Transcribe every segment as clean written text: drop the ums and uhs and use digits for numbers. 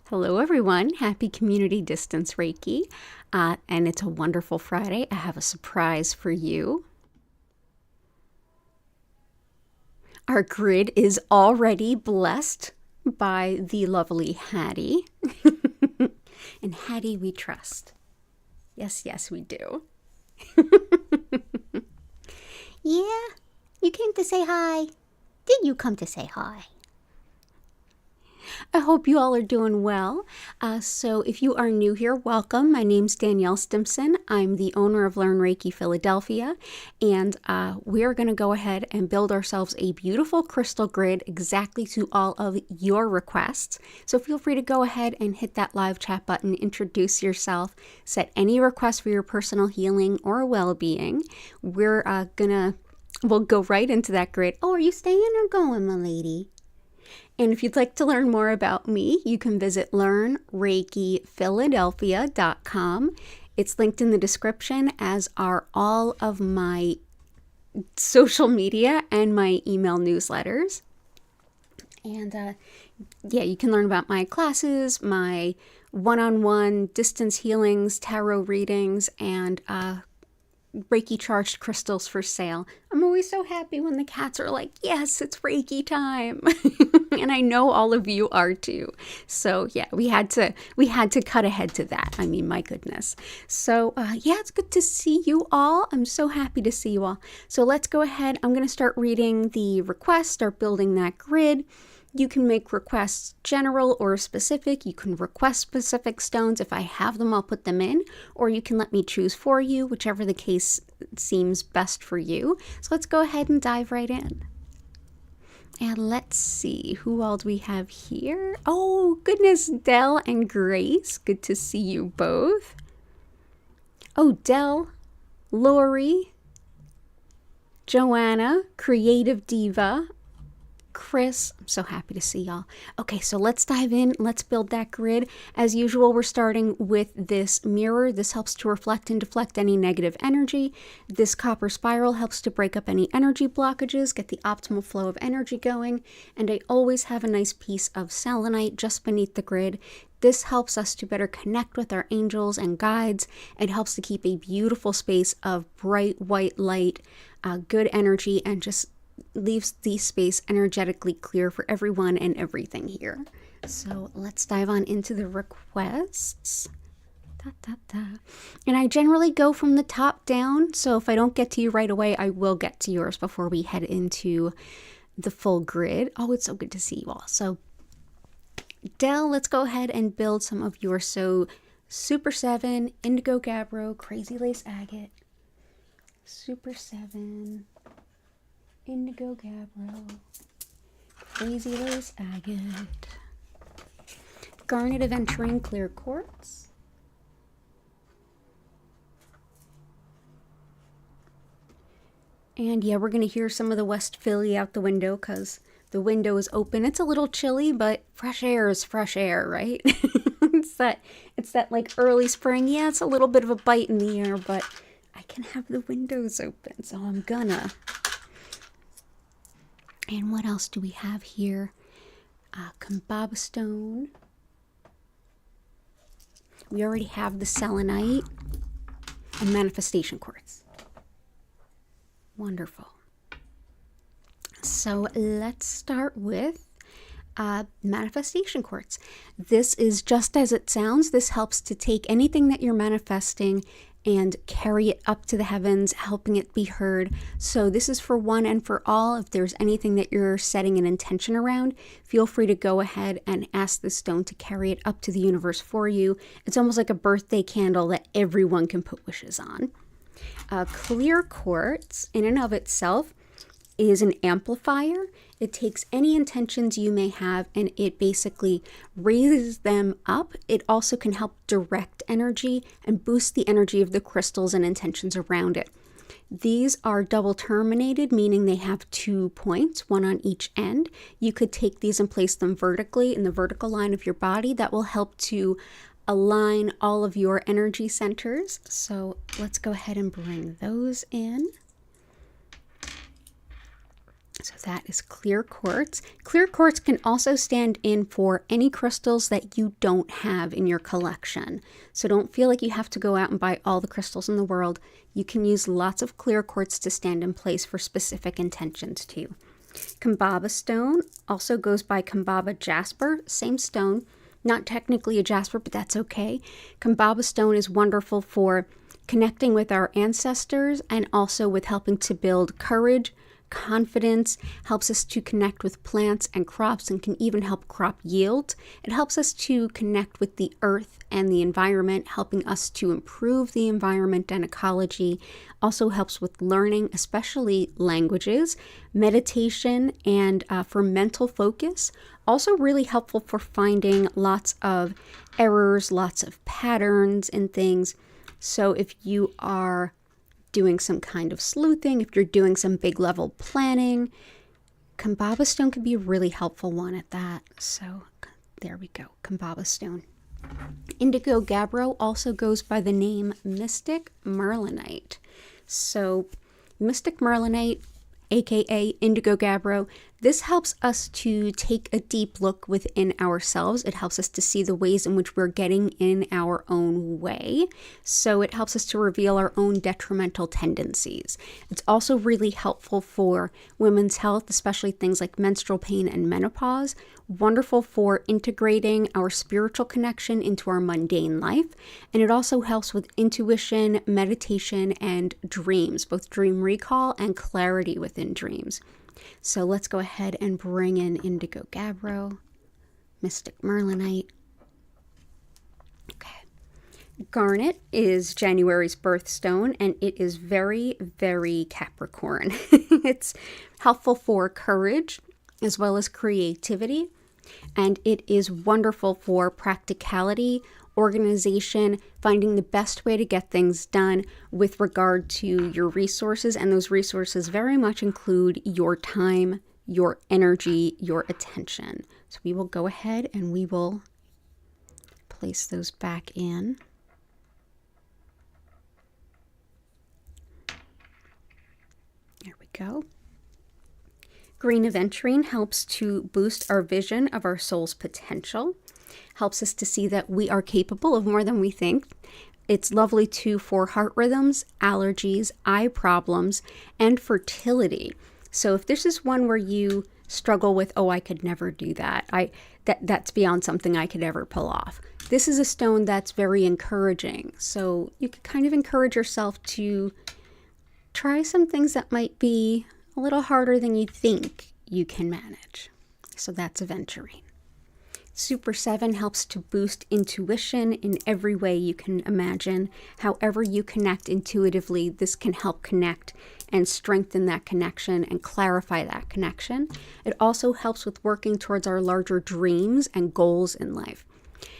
Hello, everyone. Happy Community Distance Reiki. And it's a wonderful Friday. I have a surprise for you. Our grid is already blessed by the lovely Hattie. And Hattie, we trust. Yes, yes, we do. Yeah, you came to say hi. Did you come to say hi? I hope you all are doing well. So if you are new here, welcome. My name's Danielle Stimpson. I'm the owner of Learn Reiki Philadelphia, and we are going to go ahead and build ourselves a beautiful crystal grid exactly to all of your requests. So feel free to go ahead and hit that live chat button, introduce yourself, set any requests for your personal healing or well-being. We'll go right into that grid. Oh, are you staying or going, my lady? And if you'd like to learn more about me, you can visit learnreikiphiladelphia.com. It's linked in the description, as are all of my social media and my email newsletters. And you can learn about my classes, my one-on-one distance healings, tarot readings, and Reiki charged crystals for sale. I'm always so happy when the cats are like, yes, it's Reiki time. And I know all of you are too. So yeah, we had to cut ahead to that. I mean, my goodness. So it's good to see you all. I'm so happy to see you all. So let's go ahead. I'm going to start reading the request, start building that grid. You can make requests general or specific. You can request specific stones. If I have them, I'll put them in. Or you can let me choose for you, whichever the case seems best for you. So let's go ahead and dive right in. And let's see, who all do we have here? Oh, goodness, Dell and Grace. Good to see you both. Oh, Dell, Lori, Joanna, Creative Diva, Chris, I'm so happy to see y'all. Okay, so let's dive in. Let's build that grid. As usual, we're starting with this mirror. This helps to reflect and deflect any negative energy. This copper spiral helps to break up any energy blockages, get the optimal flow of energy going. And I always have a nice piece of selenite just beneath the grid. This helps us to better connect with our angels and guides. It helps to keep a beautiful space of bright white light, good energy, and just leaves the space energetically clear for everyone and everything here. So let's dive on into the requests. And I generally go from the top down, so if I don't get to you right away, I will get to yours before we head into the full grid. Oh, it's so good to see you all. So Dell, let's go ahead and build some of yours. So Super 7, Indigo Gabbro, Crazy Lace Agate, Super 7, Indigo Gabbro, Crazy Lace Agate, Garnet Aventurine Clear Quartz, and we're going to hear some of the West Philly out the window because the window is open. It's a little chilly, but fresh air is fresh air, right? It's that like early spring. Yeah, it's a little bit of a bite in the air, but I can have the windows open, so I'm gonna. And what else do we have here? Kambaba stone. We already have the selenite and manifestation quartz. Wonderful. So let's start with manifestation quartz. This is just as it sounds. This helps to take anything that you're manifesting and carry it up to the heavens, helping it be heard. So this is for one and for all. If there's anything that you're setting an intention around, feel free to go ahead and ask the stone to carry it up to the universe for you. It's almost like a birthday candle that everyone can put wishes on. Clear quartz, in and of itself, is an amplifier. It takes any intentions you may have and it basically raises them up. It also can help direct energy and boost the energy of the crystals and intentions around it. These are double terminated, meaning they have 2 points, one on each end. You could take these and place them vertically in the vertical line of your body. That will help to align all of your energy centers. So let's go ahead and bring those in. So that is clear quartz. Clear quartz can also stand in for any crystals that you don't have in your collection. So don't feel like you have to go out and buy all the crystals in the world. You can use lots of clear quartz to stand in place for specific intentions too. Kambaba stone also goes by Kambaba jasper, same stone. Not technically a jasper, but that's okay. Kambaba stone is wonderful for connecting with our ancestors and also with helping to build courage, confidence, helps us to connect with plants and crops, and can even help crop yield. It helps us to connect with the earth and the environment, helping us to improve the environment and ecology. Also helps with learning, especially languages, meditation, and for mental focus. Also really helpful for finding lots of errors, lots of patterns and things. So if you are doing some kind of sleuthing, if you're doing some big level planning, Kambaba stone could be a really helpful one at that. So there we go, Kambaba stone. Indigo gabbro also goes by the name Mystic Merlinite. So Mystic Merlinite, aka Indigo gabbro, this helps us to take a deep look within ourselves. It helps us to see the ways in which we're getting in our own way. So it helps us to reveal our own detrimental tendencies. It's also really helpful for women's health, especially things like menstrual pain and menopause. Wonderful for integrating our spiritual connection into our mundane life. And it also helps with intuition, meditation, and dreams, both dream recall and clarity within dreams. So let's go ahead and bring in Indigo gabbro, Mystic Merlinite. Okay. Garnet is January's birthstone, and it is very, very Capricorn. It's helpful for courage as well as creativity, and it is wonderful for practicality, organization, finding the best way to get things done with regard to your resources. And those resources very much include your time, your energy, your attention. So we will go ahead and we will place those back in. There we go. Green aventurine helps to boost our vision of our soul's potential. Helps us to see that we are capable of more than we think. It's lovely too for heart rhythms, allergies, eye problems, and fertility. So if this is one where you struggle with, oh, I could never do that, that's beyond something I could ever pull off. This is a stone that's very encouraging. So you could kind of encourage yourself to try some things that might be a little harder than you think you can manage. So that's aventurine. Super 7 helps to boost intuition in every way you can imagine. However you connect intuitively, this can help connect and strengthen that connection and clarify that connection. It also helps with working towards our larger dreams and goals in life.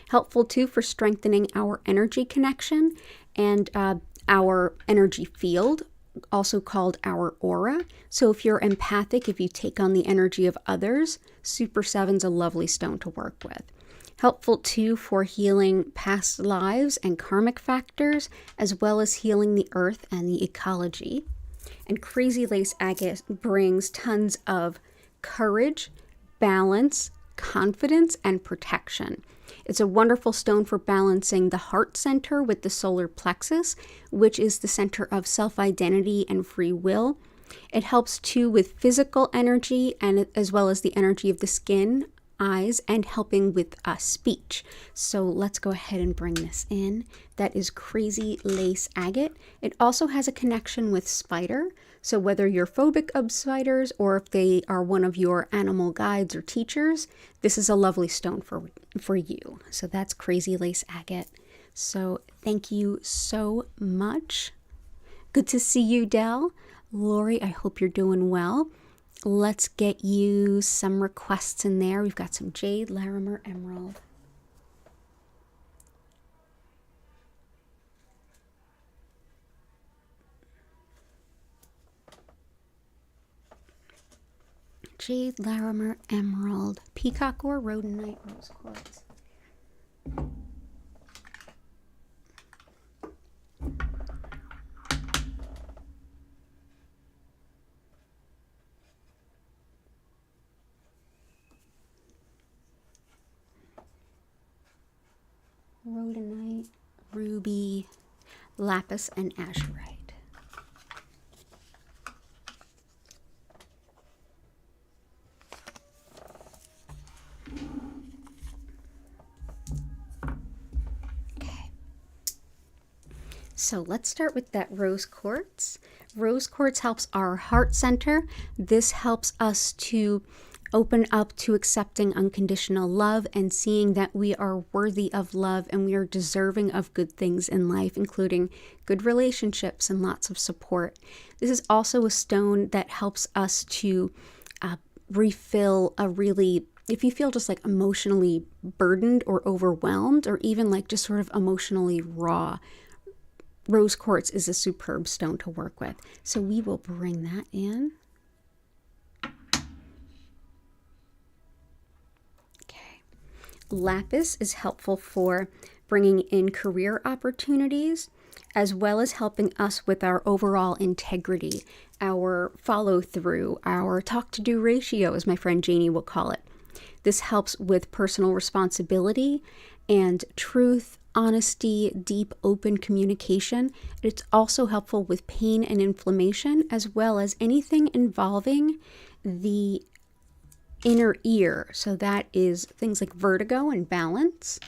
Helpful too for strengthening our energy connection and our energy field, also called our aura. So if you're empathic, if you take on the energy of others, Super 7's a lovely stone to work with. Helpful too for healing past lives and karmic factors, as well as healing the earth and the ecology. And Crazy Lace Agate brings tons of courage, balance, confidence, and protection. It's a wonderful stone for balancing the heart center with the solar plexus, which is the center of self-identity and free will. It helps too with physical energy and as well as the energy of the skin, eyes, and helping with speech. So let's go ahead and bring this in. That is Crazy Lace Agate. It also has a connection with spider. So whether you're phobic of spiders or if they are one of your animal guides or teachers, this is a lovely stone for you. So that's Crazy Lace Agate. So thank you so much. Good to see you, Del. Lori, I hope you're doing well. Let's get you some requests in there. We've got some Jade, Larimer, Emerald. Jade, Larimer, Emerald, Peacock or Rhodonite, Rose Quartz. rhodonite, ruby, lapis, and azurite. So let's start with that rose quartz. Rose quartz helps our heart center. This helps us to open up to accepting unconditional love and seeing that we are worthy of love and we are deserving of good things in life, including good relationships and lots of support. This is also a stone that helps us to refill if you feel just like emotionally burdened or overwhelmed, or even like just sort of emotionally raw, rose quartz is a superb stone to work with. So we will bring that in. Okay. Lapis is helpful for bringing in career opportunities, as well as helping us with our overall integrity, our follow through, our talk to do ratio, as my friend Janie will call it. This helps with personal responsibility and truth, honesty, deep, open communication. It's also helpful with pain and inflammation, as well as anything involving the inner ear. So that is things like vertigo and balance,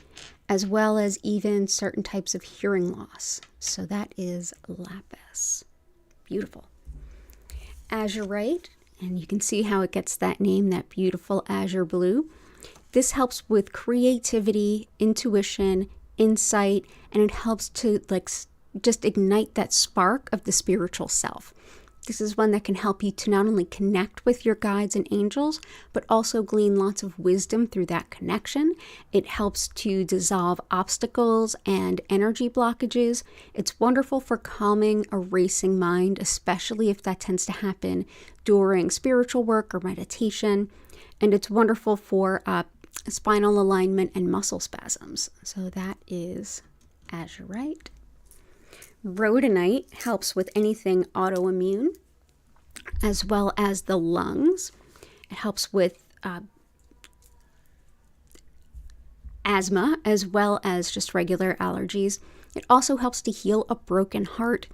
as well as even certain types of hearing loss. So that is lapis. Beautiful. Azurite, and you can see how it gets that name, that beautiful azure blue. This helps with creativity, intuition, insight, and it helps to just ignite that spark of the spiritual self. This is one that can help you to not only connect with your guides and angels, but also glean lots of wisdom through that connection. It helps to dissolve obstacles and energy blockages. It's wonderful for calming a racing mind, especially if that tends to happen during spiritual work or meditation. And it's wonderful for spinal alignment and muscle spasms. So that is azurite. Rhodonite helps with anything autoimmune, as well as the lungs. It helps with asthma, as well as just regular allergies. It also helps to heal a broken heart,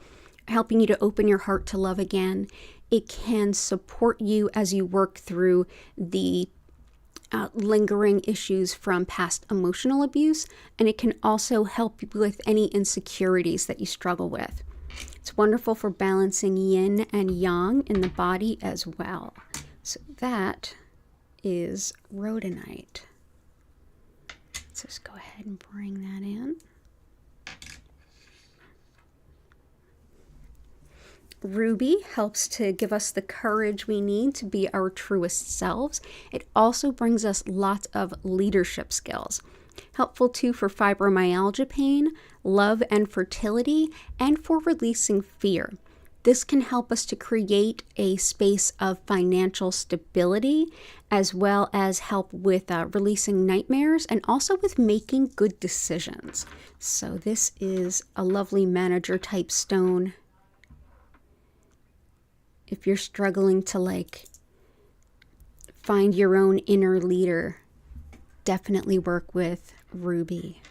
helping you to open your heart to love again. It can support you as you work through the lingering issues from past emotional abuse, and it can also help you with any insecurities that you struggle with. It's wonderful for balancing yin and yang in the body as well. So that is rhodonite. Let's just go ahead and bring that in. Ruby helps to give us the courage we need to be our truest selves. It also brings us lots of leadership skills. Helpful too for fibromyalgia pain, love and fertility, and for releasing fear. This can help us to create a space of financial stability, as well as help with releasing nightmares and also with making good decisions. So this is a lovely manager type stone. If you're struggling to find your own inner leader, definitely work with ruby.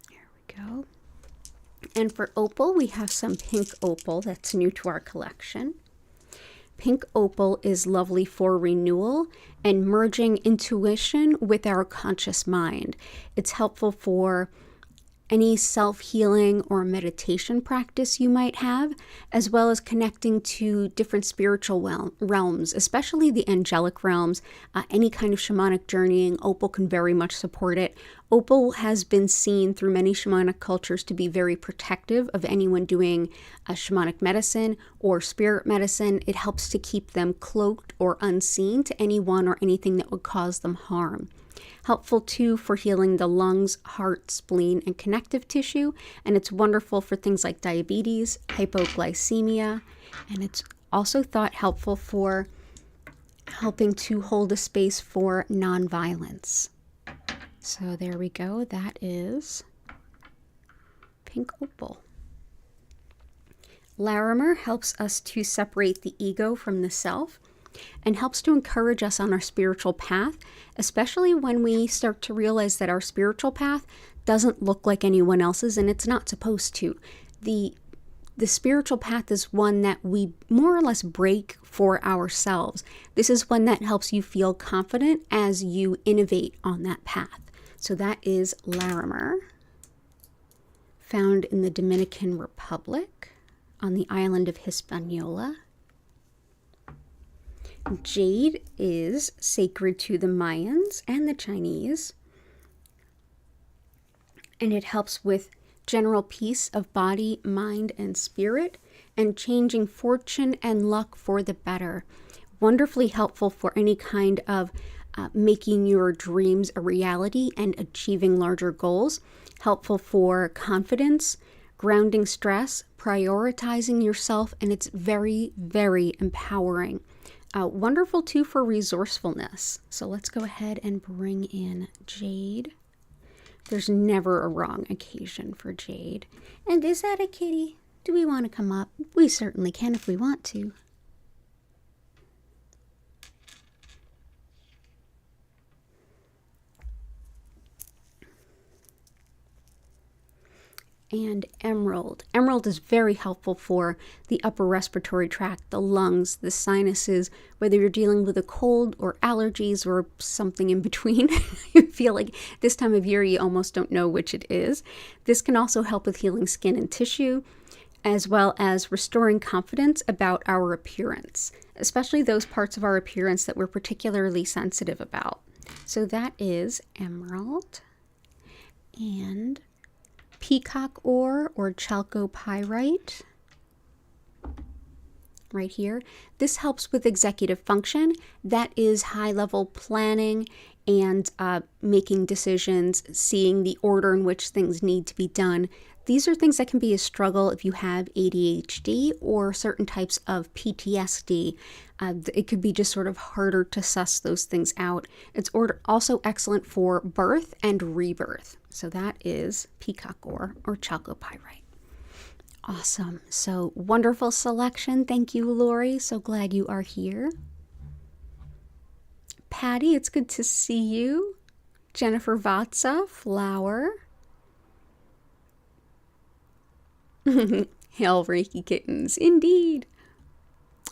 There we go. And for opal, we have some pink opal that's new to our collection. Pink opal is lovely for renewal and merging intuition with our conscious mind. It's helpful for any self-healing or meditation practice you might have, as well as connecting to different spiritual realms, especially the angelic realms. Any kind of shamanic journeying, opal can very much support it. Opal has been seen through many shamanic cultures to be very protective of anyone doing shamanic medicine or spirit medicine. It helps to keep them cloaked or unseen to anyone or anything that would cause them harm. Helpful too for healing the lungs, heart, spleen, and connective tissue. And it's wonderful for things like diabetes, hypoglycemia. And it's also thought helpful for helping to hold a space for nonviolence. So there we go. That is pink opal. Larimer helps us to separate the ego from the self. and helps to encourage us on our spiritual path, especially when we start to realize that our spiritual path doesn't look like anyone else's, and it's not supposed to. The spiritual path is one that we more or less break for ourselves. This is one that helps you feel confident as you innovate on that path. So that is Larimer, found in the Dominican Republic on the island of Hispaniola. Jade is sacred to the Mayans and the Chinese, and it helps with general peace of body, mind, and spirit, and changing fortune and luck for the better. Wonderfully helpful for any kind of making your dreams a reality and achieving larger goals. Helpful for confidence, grounding stress, prioritizing yourself, and it's very, very empowering. Wonderful too for resourcefulness. So let's go ahead and bring in Jade. There's never a wrong occasion for Jade. And is that a kitty? Do we want to come up? We certainly can if we want to. And emerald. Emerald is very helpful for the upper respiratory tract, the lungs, the sinuses, whether you're dealing with a cold or allergies or something in between. You feel like this time of year you almost don't know which it is. This can also help with healing skin and tissue, as well as restoring confidence about our appearance, especially those parts of our appearance that we're particularly sensitive about. So that is emerald. And peacock ore or chalcopyrite right here. This helps with executive function. That is high-level planning and making decisions, seeing the order in which things need to be done. These are things that can be a struggle if you have ADHD or certain types of PTSD. It could be just sort of harder to suss those things out. It's also excellent for birth and rebirth. So that is peacock ore or chalcopyrite. Awesome. So wonderful selection. Thank you, Lori. So glad you are here. Patty, it's good to see you. Jennifer Vatsa, flower. Hail Reiki kittens, indeed.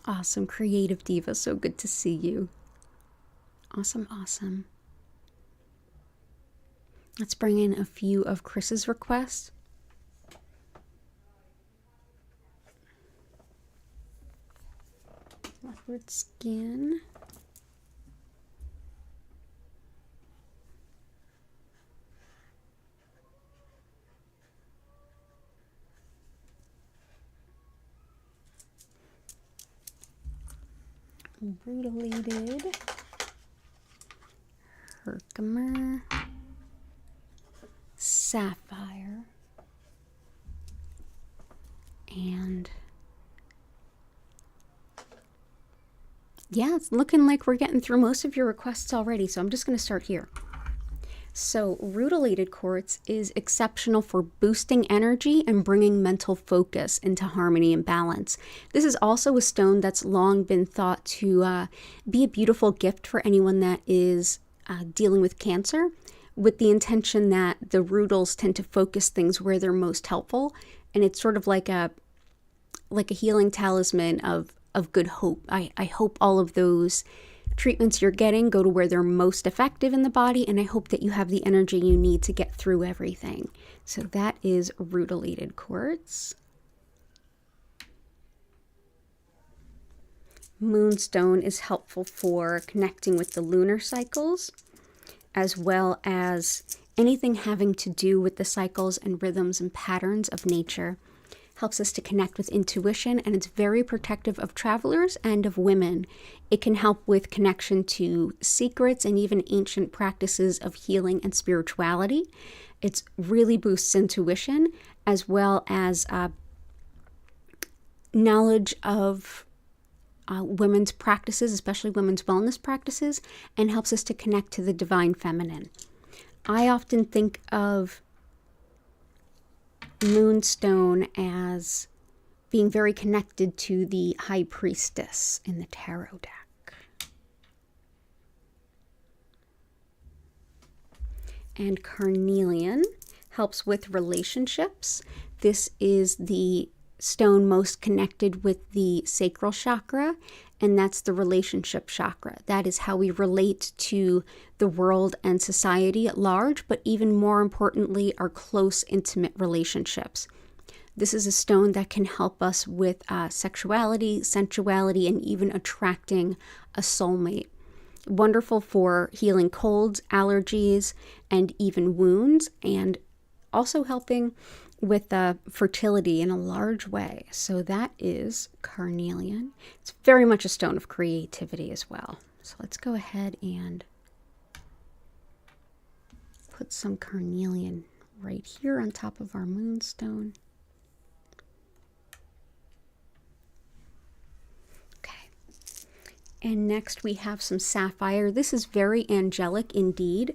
Awesome, creative diva, so good to see you. Awesome, awesome. Let's bring in a few of Chris's requests. Leopard skin. Brutalated, Herkimer, sapphire, and yeah, it's looking like we're getting through most of your requests already, so I'm just going to start here. So rutilated quartz is exceptional for boosting energy and bringing mental focus into harmony and balance. This is also a stone that's long been thought to be a beautiful gift for anyone that is dealing with cancer, with the intention that the rutils tend to focus things where they're most helpful, and it's sort of like a healing talisman of good hope. I hope all of those treatments you're getting go to where they're most effective in the body, and I hope that you have the energy you need to get through everything. So that is rutilated quartz. Moonstone is helpful for connecting with the lunar cycles, as well as anything having to do with the cycles and rhythms and patterns of nature. Helps us to connect with intuition, and it's very protective of travelers and of women. It can help with connection to secrets and even ancient practices of healing and spirituality. It really boosts intuition, as well as knowledge of women's practices, especially women's wellness practices, and helps us to connect to the divine feminine. I often think of Moonstone as being very connected to the High Priestess in the tarot deck. And carnelian helps with relationships. This is the stone most connected with the sacral chakra, and that's the relationship chakra. That is how we relate to the world and society at large, but even more importantly, our close, intimate relationships. This is a stone that can help us with sexuality, sensuality, and even attracting a soulmate. Wonderful for healing colds, allergies, and even wounds, and also helping with fertility in a large way. So that is carnelian. It's very much a stone of creativity as well. So let's go ahead and put some carnelian right here on top of our moonstone. Okay. And next we have some sapphire. This is very angelic indeed.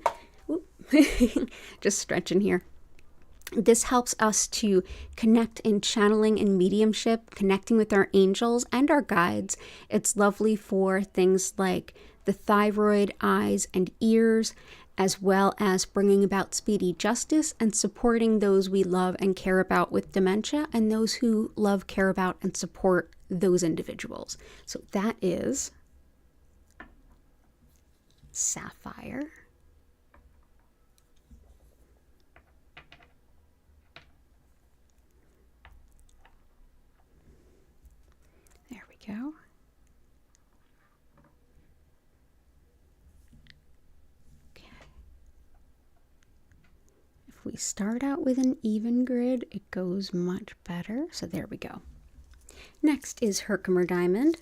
Just stretching here. This helps us to connect in channeling and mediumship, connecting with our angels and our guides. It's lovely for things like the thyroid, eyes, and ears, as well as bringing about speedy justice and supporting those we love and care about with dementia and those who love, care about, and support those individuals. So that is sapphire. Go. Okay. If we start out with an even grid, it goes much better. So there we go. Next is Herkimer diamond.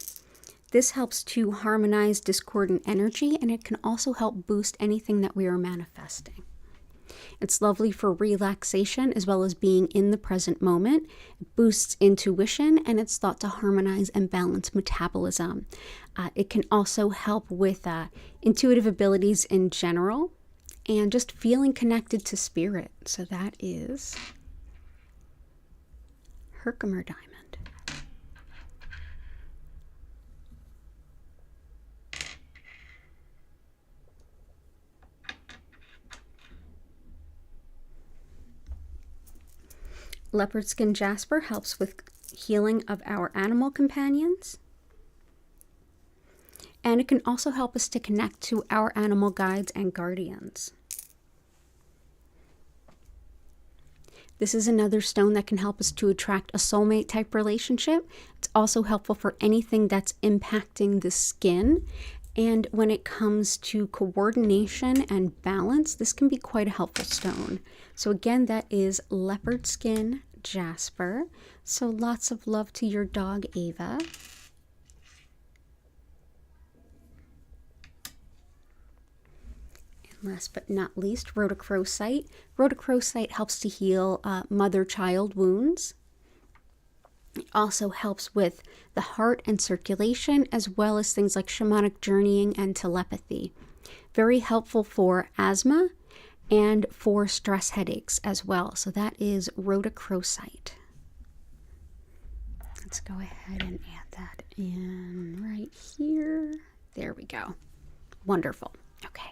This helps to harmonize discordant energy, and it can also help boost anything that we are manifesting. It's lovely for relaxation as well as being in the present moment. It boosts intuition, and it's thought to harmonize and balance metabolism. It can also help with intuitive abilities in general and just feeling connected to spirit. So that is Herkimer diamond. Leopard skin jasper helps with healing of our animal companions. And it can also help us to connect to our animal guides and guardians. This is another stone that can help us to attract a soulmate type relationship. It's also helpful for anything that's impacting the skin. And when it comes to coordination and balance, this can be quite a helpful stone. So again, that is leopard skin jasper. So lots of love to your dog, Ava. And last but not least, rhodochrosite. Rhodochrosite helps to heal mother-child wounds. It also helps with the heart and circulation, as well as things like shamanic journeying and telepathy. Very helpful for asthma and for stress headaches as well. So that is rhodochrosite. Let's go ahead and add that in right here. There we go. Wonderful. Okay.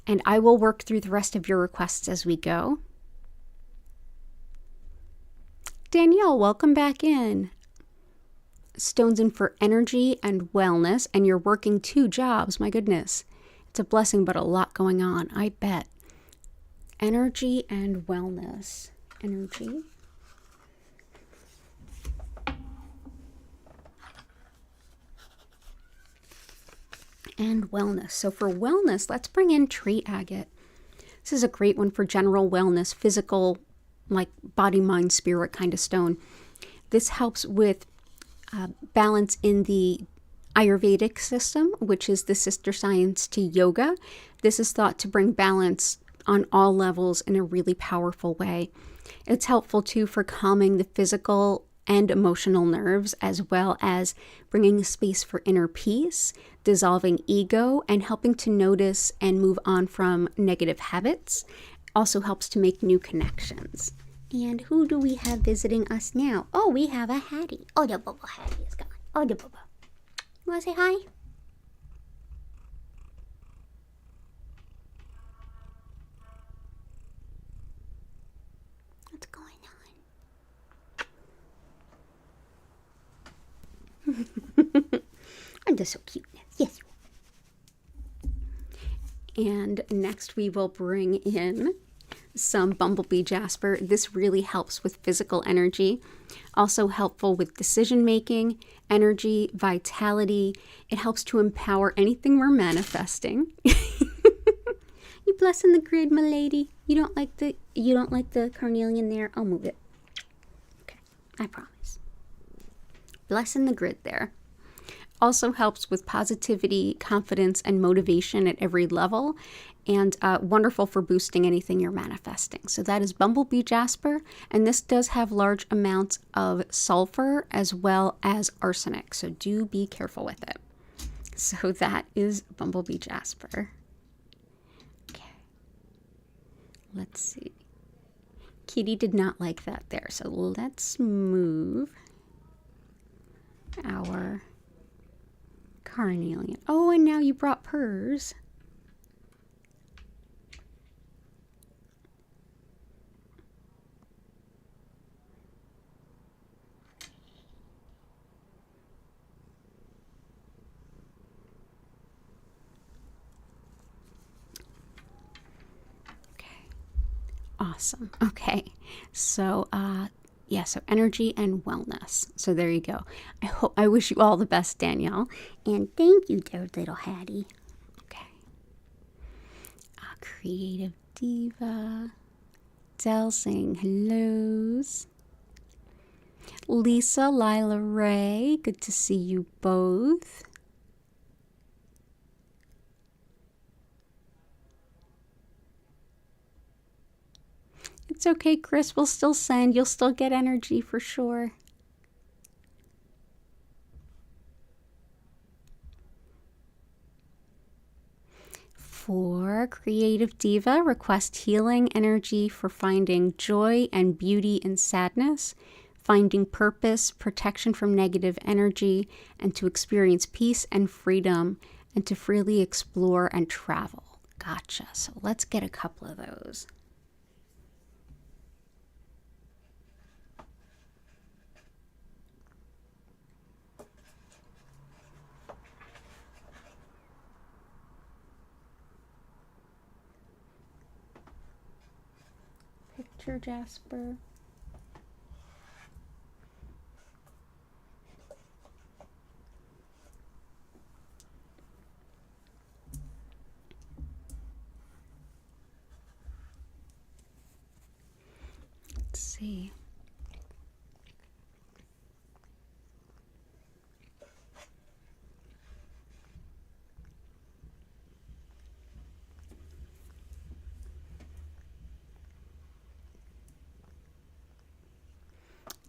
And I will work through the rest of your requests as we go. Danielle, welcome back in. Stones in for energy and wellness, and you're working 2 jobs. My goodness. It's a blessing, but a lot going on, I bet. Energy and wellness. Energy. And wellness. So for wellness, let's bring in tree agate. This is a great one for general wellness, physical, like body, mind, spirit kind of stone. This helps with balance in the Ayurvedic system, which is the sister science to yoga. This is thought to bring balance on all levels in a really powerful way. It's helpful too for calming the physical and emotional nerves, as well as bringing space for inner peace, dissolving ego, and helping to notice and move on from negative habits. Also helps to make new connections. And who do we have visiting us now? Oh, we have a Hattie. Oh, the Bubba Hattie is gone. Oh, the Bubba. You want to say hi? I'm just so cute. Yes. And next we will bring in some Bumblebee Jasper. This really helps with physical energy. Also helpful with decision making, energy, vitality. It helps to empower anything we're manifesting. You blessing the grid, my lady. You don't like the carnelian there? I'll move it. Okay, I promise. Blessing the grid there. Also helps with positivity, confidence, and motivation at every level, and wonderful for boosting anything you're manifesting. So that is Bumblebee Jasper, and this does have large amounts of sulfur as well as arsenic, so do be careful with it. So that is Bumblebee Jasper. Okay, let's see. Kitty did not like that there, so let's move our carnelian. Oh, and now you brought purrs. Okay. Awesome. Okay. So, yeah, so energy and wellness. So there you go. I wish you all the best, Danielle. And thank you, dear little Hattie. Okay. Creative Diva. Dell saying hellos. Lisa, Lila Ray, good to see you both. It's okay, Chris. We'll still send. You'll still get energy for sure. For Creative Diva, request healing energy for finding joy and beauty in sadness, finding purpose, protection from negative energy, and to experience peace and freedom, and to freely explore and travel. Gotcha. So let's get a couple of those. Picture Jasper. Let's see.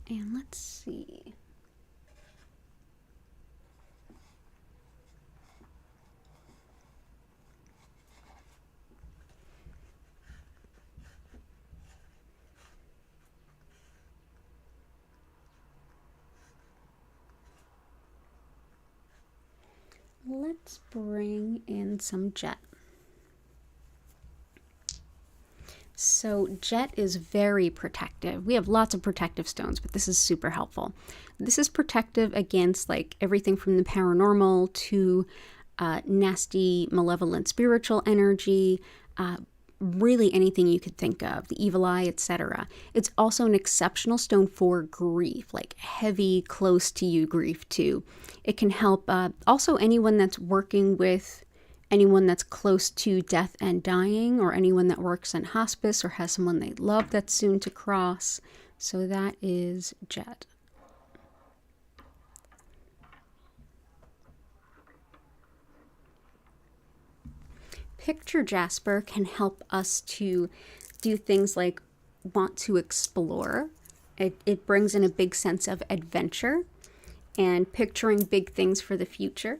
And let's see. Let's bring in some jet. So jet is very protective. We have lots of protective stones, but this is super helpful. This is protective against like everything from the paranormal to nasty, malevolent spiritual energy, really anything you could think of, the evil eye, etc. It's also an exceptional stone for grief, like heavy, close to you grief too. It can help also anyone that's working with anyone that's close to death and dying, or anyone that works in hospice or has someone they love that's soon to cross. So that is jet. Picture Jasper can help us to do things like want to explore. It brings in a big sense of adventure and picturing big things for the future.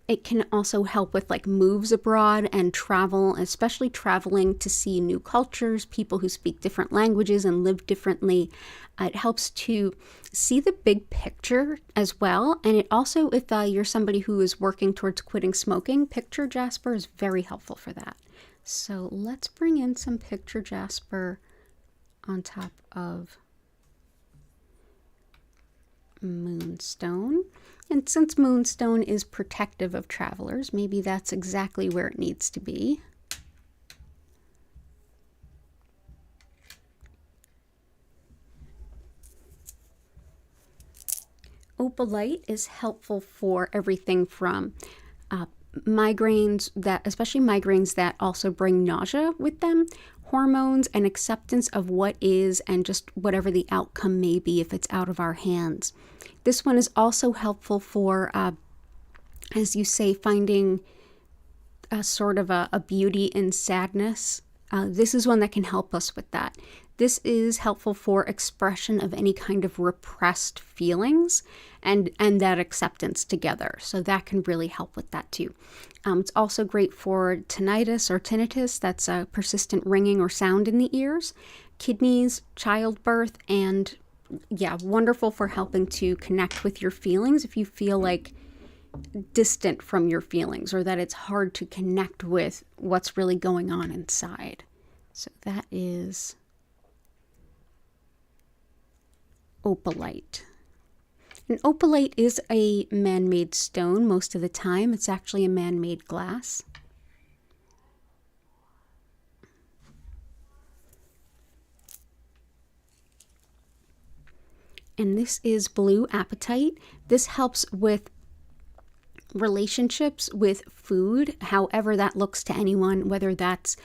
It can also help with like moves abroad and travel, especially traveling to see new cultures, people who speak different languages and live differently. It helps to see the big picture as well. And it also, if you're somebody who is working towards quitting smoking, Picture Jasper is very helpful for that. So let's bring in some Picture Jasper on top of Moonstone. And since Moonstone is protective of travelers, maybe that's exactly where it needs to be. Opalite is helpful for everything from migraines, especially migraines that also bring nausea with them, hormones, and acceptance of what is and just whatever the outcome may be if it's out of our hands. This one is also helpful for, as you say, finding a sort of a beauty in sadness. This is one that can help us with that. This is helpful for expression of any kind of repressed feelings and that acceptance together. So that can really help with that too. It's also great for tinnitus or tinnitus, that's a persistent ringing or sound in the ears, kidneys, childbirth, and wonderful for helping to connect with your feelings if you feel like distant from your feelings or that it's hard to connect with what's really going on inside. So that is opalite. And opalite is a man-made stone most of the time. It's actually a man-made glass. And this is blue apatite. This helps with relationships with food, however that looks to anyone, whether that's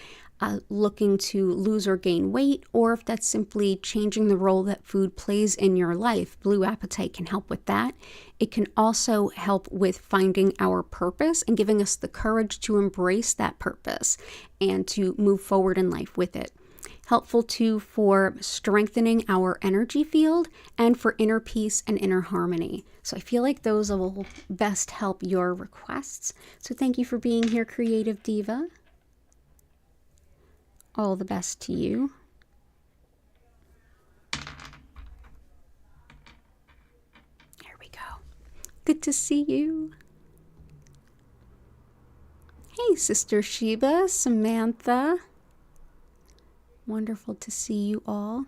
looking to lose or gain weight, or if that's simply changing the role that food plays in your life. Blue apatite can help with that. It can also help with finding our purpose and giving us the courage to embrace that purpose and to move forward in life with it. Helpful too for strengthening our energy field and for inner peace and inner harmony. So I feel like those will best help your requests. So thank you for being here, Creative Diva. All the best to you. There we go. Good to see you. Hey, Sister Sheba, Samantha. Wonderful to see you all.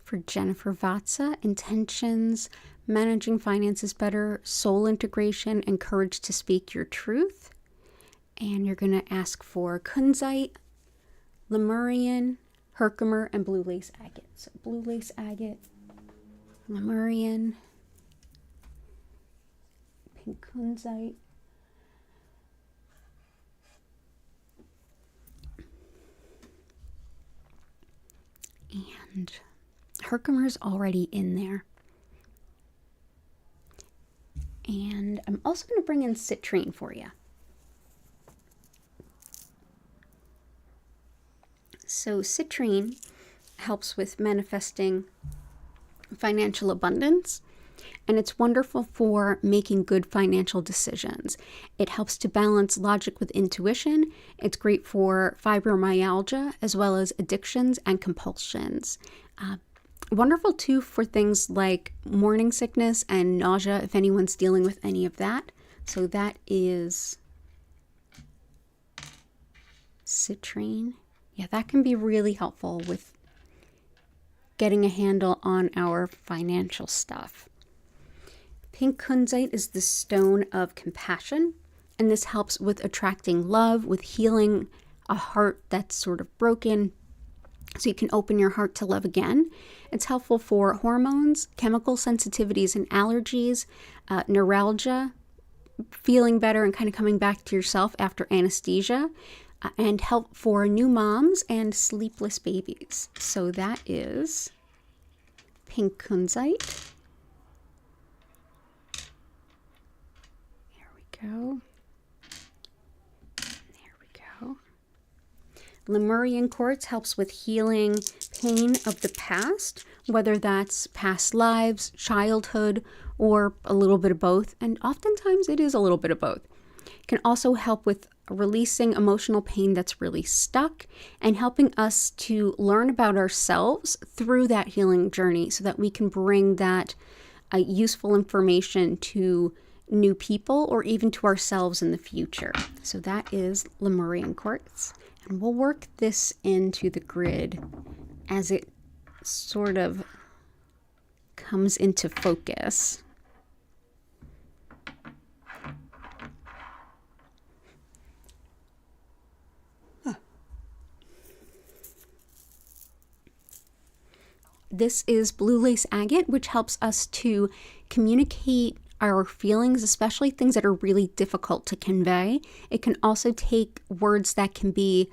For Jennifer Vatsa, intentions, managing finances better, soul integration, and courage to speak your truth. And you're going to ask for kunzite, Lemurian, Herkimer, and blue lace agate. So blue lace agate, Lemurian, pink kunzite, and Herkimer's already in there. And I'm also going to bring in citrine for you. So citrine helps with manifesting financial abundance, and it's wonderful for making good financial decisions. It helps to balance logic with intuition. It's great for fibromyalgia as well as addictions and compulsions. Wonderful too for things like morning sickness and nausea if anyone's dealing with any of that. So that is citrine. Yeah, that can be really helpful with getting a handle on our financial stuff. Pink kunzite is the stone of compassion, and this helps with attracting love, with healing a heart that's sort of broken, so you can open your heart to love again. It's helpful for hormones, chemical sensitivities and allergies, neuralgia, feeling better and kind of coming back to yourself after anesthesia, and help for new moms and sleepless babies. So that is pink kunzite. There we go. There we go. Lemurian quartz helps with healing pain of the past, whether that's past lives, childhood, or a little bit of both. And oftentimes it is a little bit of both. It can also help with releasing emotional pain that's really stuck and helping us to learn about ourselves through that healing journey so that we can bring that useful information to new people or even to ourselves in the future. So that is Lemurian quartz. And we'll work this into the grid as it sort of comes into focus. This is blue lace agate, which helps us to communicate our feelings, especially things that are really difficult to convey. It can also take words that can be,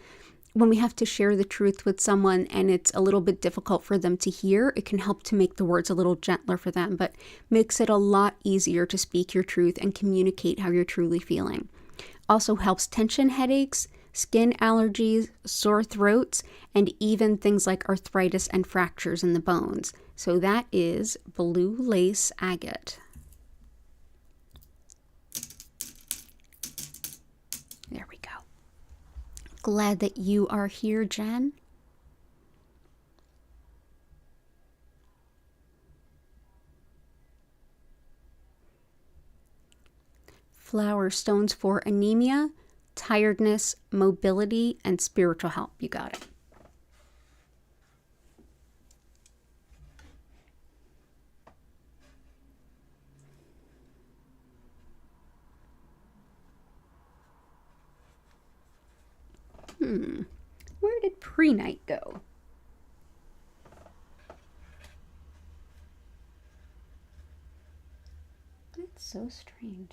when we have to share the truth with someone and it's a little bit difficult for them to hear, it can help to make the words a little gentler for them, but makes it a lot easier to speak your truth and communicate how you're truly feeling. Also helps tension headaches, skin allergies, sore throats, and even things like arthritis and fractures in the bones. So that is blue lace agate. There we go. Glad that you are here, Jen. Flower stones for anemia, tiredness, mobility, and spiritual help. You got it. Where did pre-night go? That's so strange.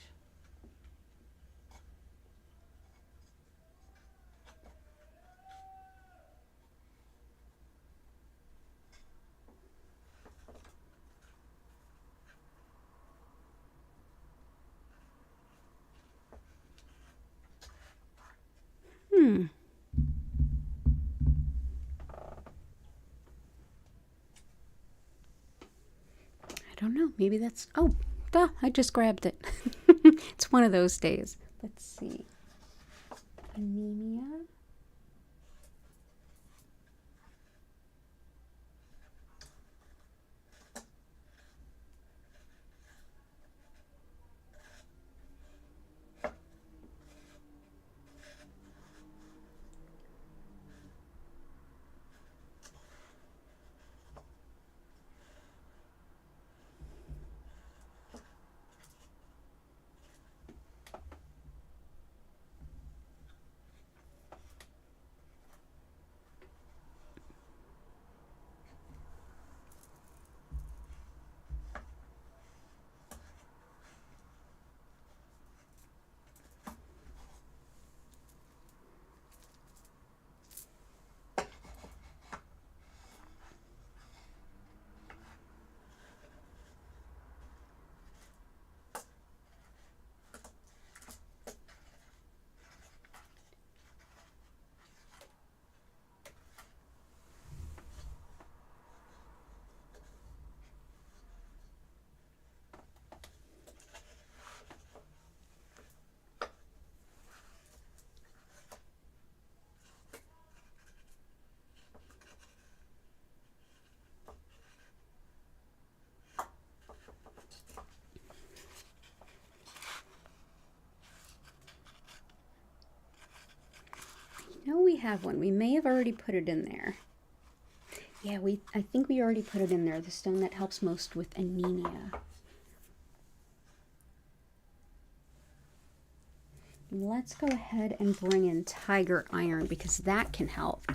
I don't know. Maybe that's... Oh, duh, I just grabbed it. It's one of those days. Let's see. Anemia. No, we have one. We may have already put it in there. Yeah, I think we already put it in there. The stone that helps most with anemia. Let's go ahead and bring in tiger iron because that can help.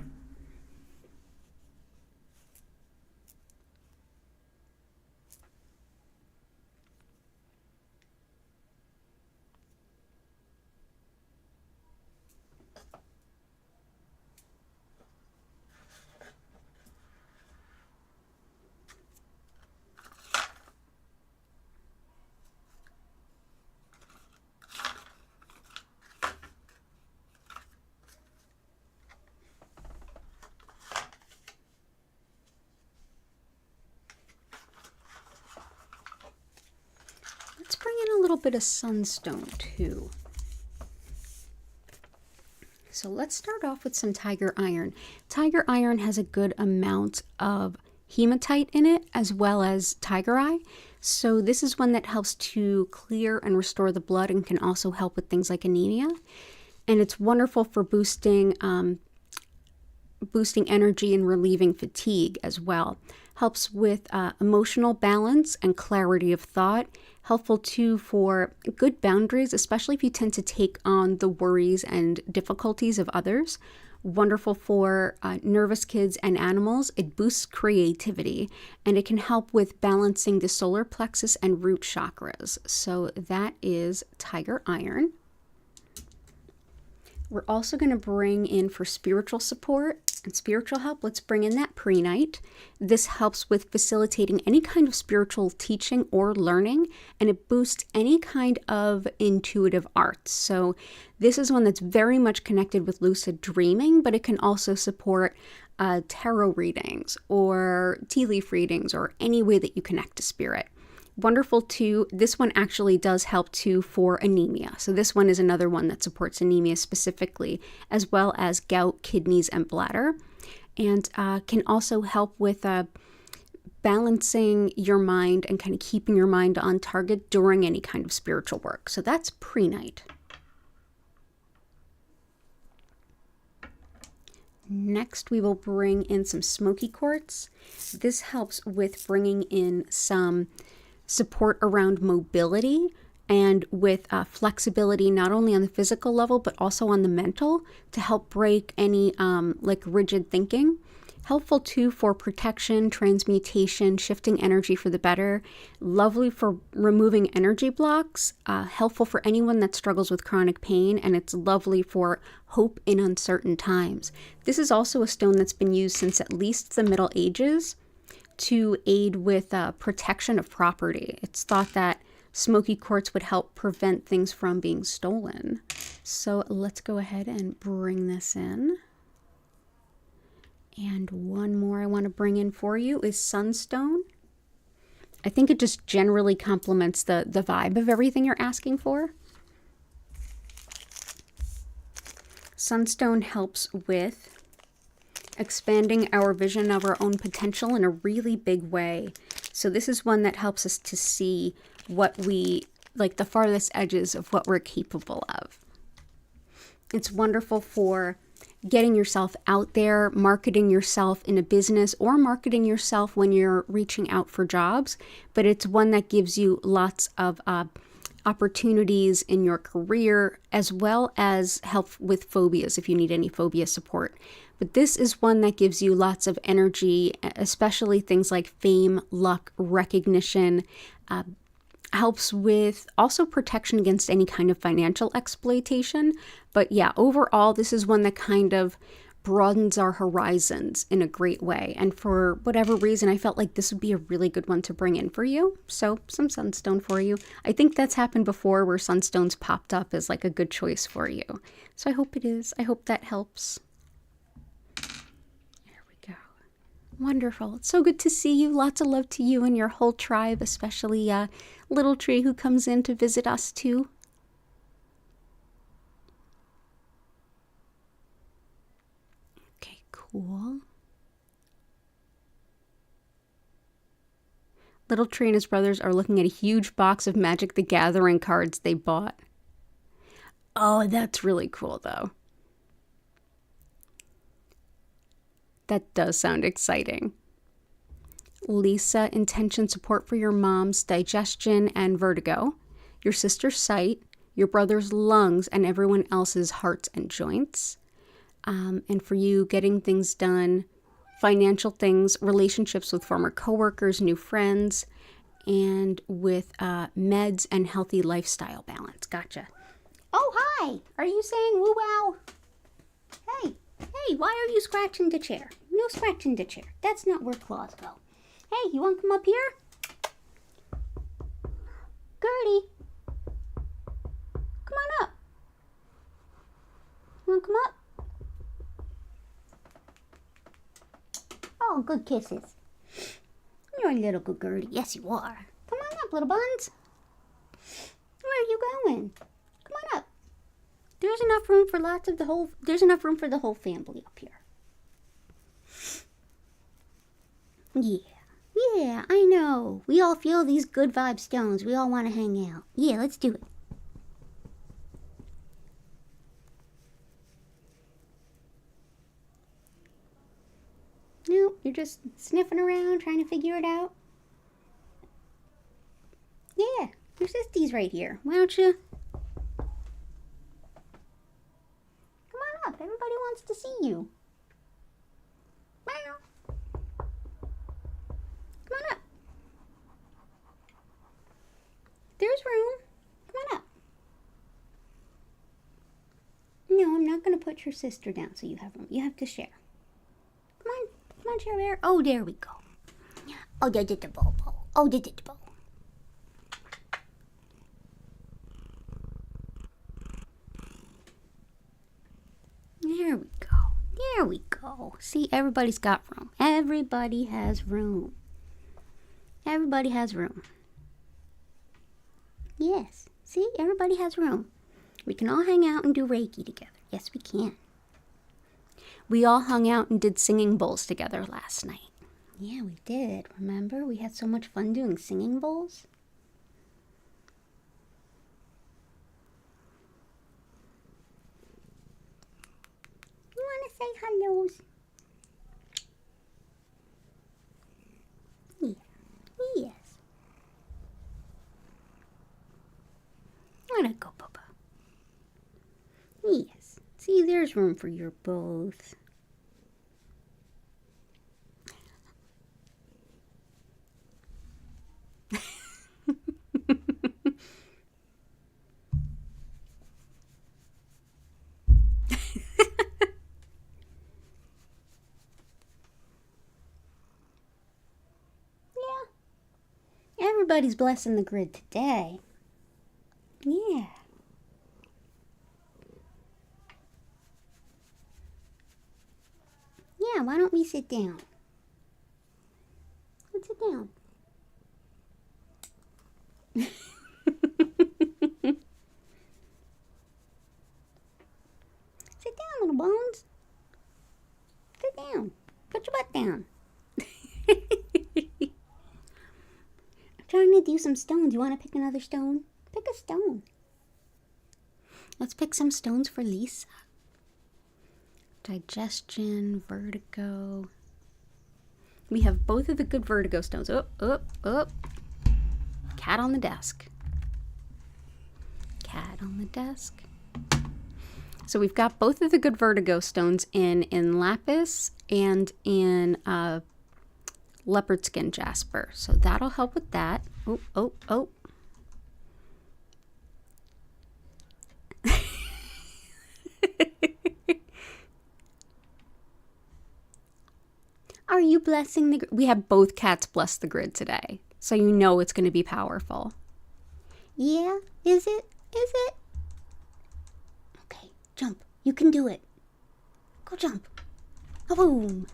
Let's bring in a little bit of sunstone too. So let's start off with some tiger iron. Tiger iron has a good amount of hematite in it as well as tiger eye. So this is one that helps to clear and restore the blood and can also help with things like anemia. And it's wonderful for boosting energy and relieving fatigue as well. Helps with emotional balance and clarity of thought. Helpful too for good boundaries, especially if you tend to take on the worries and difficulties of others. Wonderful for nervous kids and animals. It boosts creativity, and it can help with balancing the solar plexus and root chakras. So that is Tiger Iron. We're also going to bring in, for spiritual support and spiritual help, let's bring in that Prehnite. This helps with facilitating any kind of spiritual teaching or learning, and it boosts any kind of intuitive arts. So this is one that's very much connected with lucid dreaming, but it can also support tarot readings or tea leaf readings or any way that you connect to spirit. Wonderful too. This one actually does help too for anemia. So this one is another one that supports anemia specifically, as well as gout, kidneys, and bladder, and can also help with balancing your mind and kind of keeping your mind on target during any kind of spiritual work. So that's Prehnite. Next, we will bring in some smoky quartz. This helps with bringing in some support around mobility and with flexibility, not only on the physical level, but also on the mental, to help break any like rigid thinking. Helpful too for protection, transmutation, shifting energy for the better. Lovely for removing energy blocks. Helpful for anyone that struggles with chronic pain, and it's lovely for hope in uncertain times. This is also a stone that's been used since at least the Middle Ages to aid with protection of property. It's thought that smoky quartz would help prevent things from being stolen. So let's go ahead and bring this in. And one more I want to bring in for you is sunstone. I think it just generally complements the vibe of everything you're asking for. Sunstone helps with expanding our vision of our own potential in a really big way. So this is one that helps us to see what we, like the farthest edges of what we're capable of. It's wonderful for getting yourself out there, marketing yourself in a business, or marketing yourself when you're reaching out for jobs. But it's one that gives you lots of opportunities in your career, as well as help with phobias if you need any phobia support. But this is one that gives you lots of energy, especially things like fame, luck, recognition. Helps with also protection against any kind of financial exploitation. But yeah, overall, this is one that kind of broadens our horizons in a great way. And for whatever reason, I felt like this would be a really good one to bring in for you. So some sunstone for you. I think that's happened before where sunstones popped up as like a good choice for you. So I hope it is. I hope that helps. Wonderful. It's so good to see you. Lots of love to you and your whole tribe, especially Little Tree who comes in to visit us too. Okay, cool. Little Tree and his brothers are looking at a huge box of Magic the Gathering cards they bought. Oh, that's really cool though. That does sound exciting. Lisa, intention support for your mom's digestion and vertigo, your sister's sight, your brother's lungs, and everyone else's hearts and joints. And for you, getting things done, financial things, relationships with former coworkers, new friends, and with meds and healthy lifestyle balance. Gotcha. Oh, hi. Are you saying woo wow? Hey, why are you scratching the chair? No scratching the chair. That's not where claws go. Hey, you want to come up here? Gertie. Come on up. You want to come up? Oh, good kisses. You're a little good Gertie. Yes, you are. Come on up, little buns. Where are you going? Come on up. There's enough room for there's enough room for the whole family up here. Yeah. Yeah, I know. We all feel these good vibe stones. We all want to hang out. Yeah, let's do it. No, you're just sniffing around, trying to figure it out. Yeah, your sisty's right here. Why don't you? Come on up. Everybody wants to see you. Meow. Come on up. There's room. Come on up. No, I'm not going to put your sister down so you have room. You have to share. Come on. Come on, Share Bear. Oh, there we go. Oh, did the bobo. Oh, did the bobo. There we go. There we go. See, everybody's got room. Everybody has room. Everybody has room. Yes. See, everybody has room. We can all hang out and do Reiki together. Yes, we can. We all hung out and did singing bowls together last night. Yeah, we did. Remember? We had so much fun doing singing bowls. You want to say hellos? Yeah. Yes. Let it go, Papa. Yes. See, there's room for your both. Everybody's blessing the grid today. Yeah. Yeah, why don't we sit down? Let's sit down. Sit down, little bones. Sit down. Put your butt down. I'm trying to do some stones. You want to pick another stone? Pick a stone. Let's pick some stones for Lisa. Digestion, vertigo. We have both of the good vertigo stones. Up, up, up. Cat on the desk. Cat on the desk. So we've got both of the good vertigo stones in lapis and in leopard skin jasper. So that'll help with that. Oh, oh, oh. Are you blessing the grid? We have both cats bless the grid today. So you know it's going to be powerful. Yeah? Is it? Is it? Okay, jump. You can do it. Go jump. Oh, boom.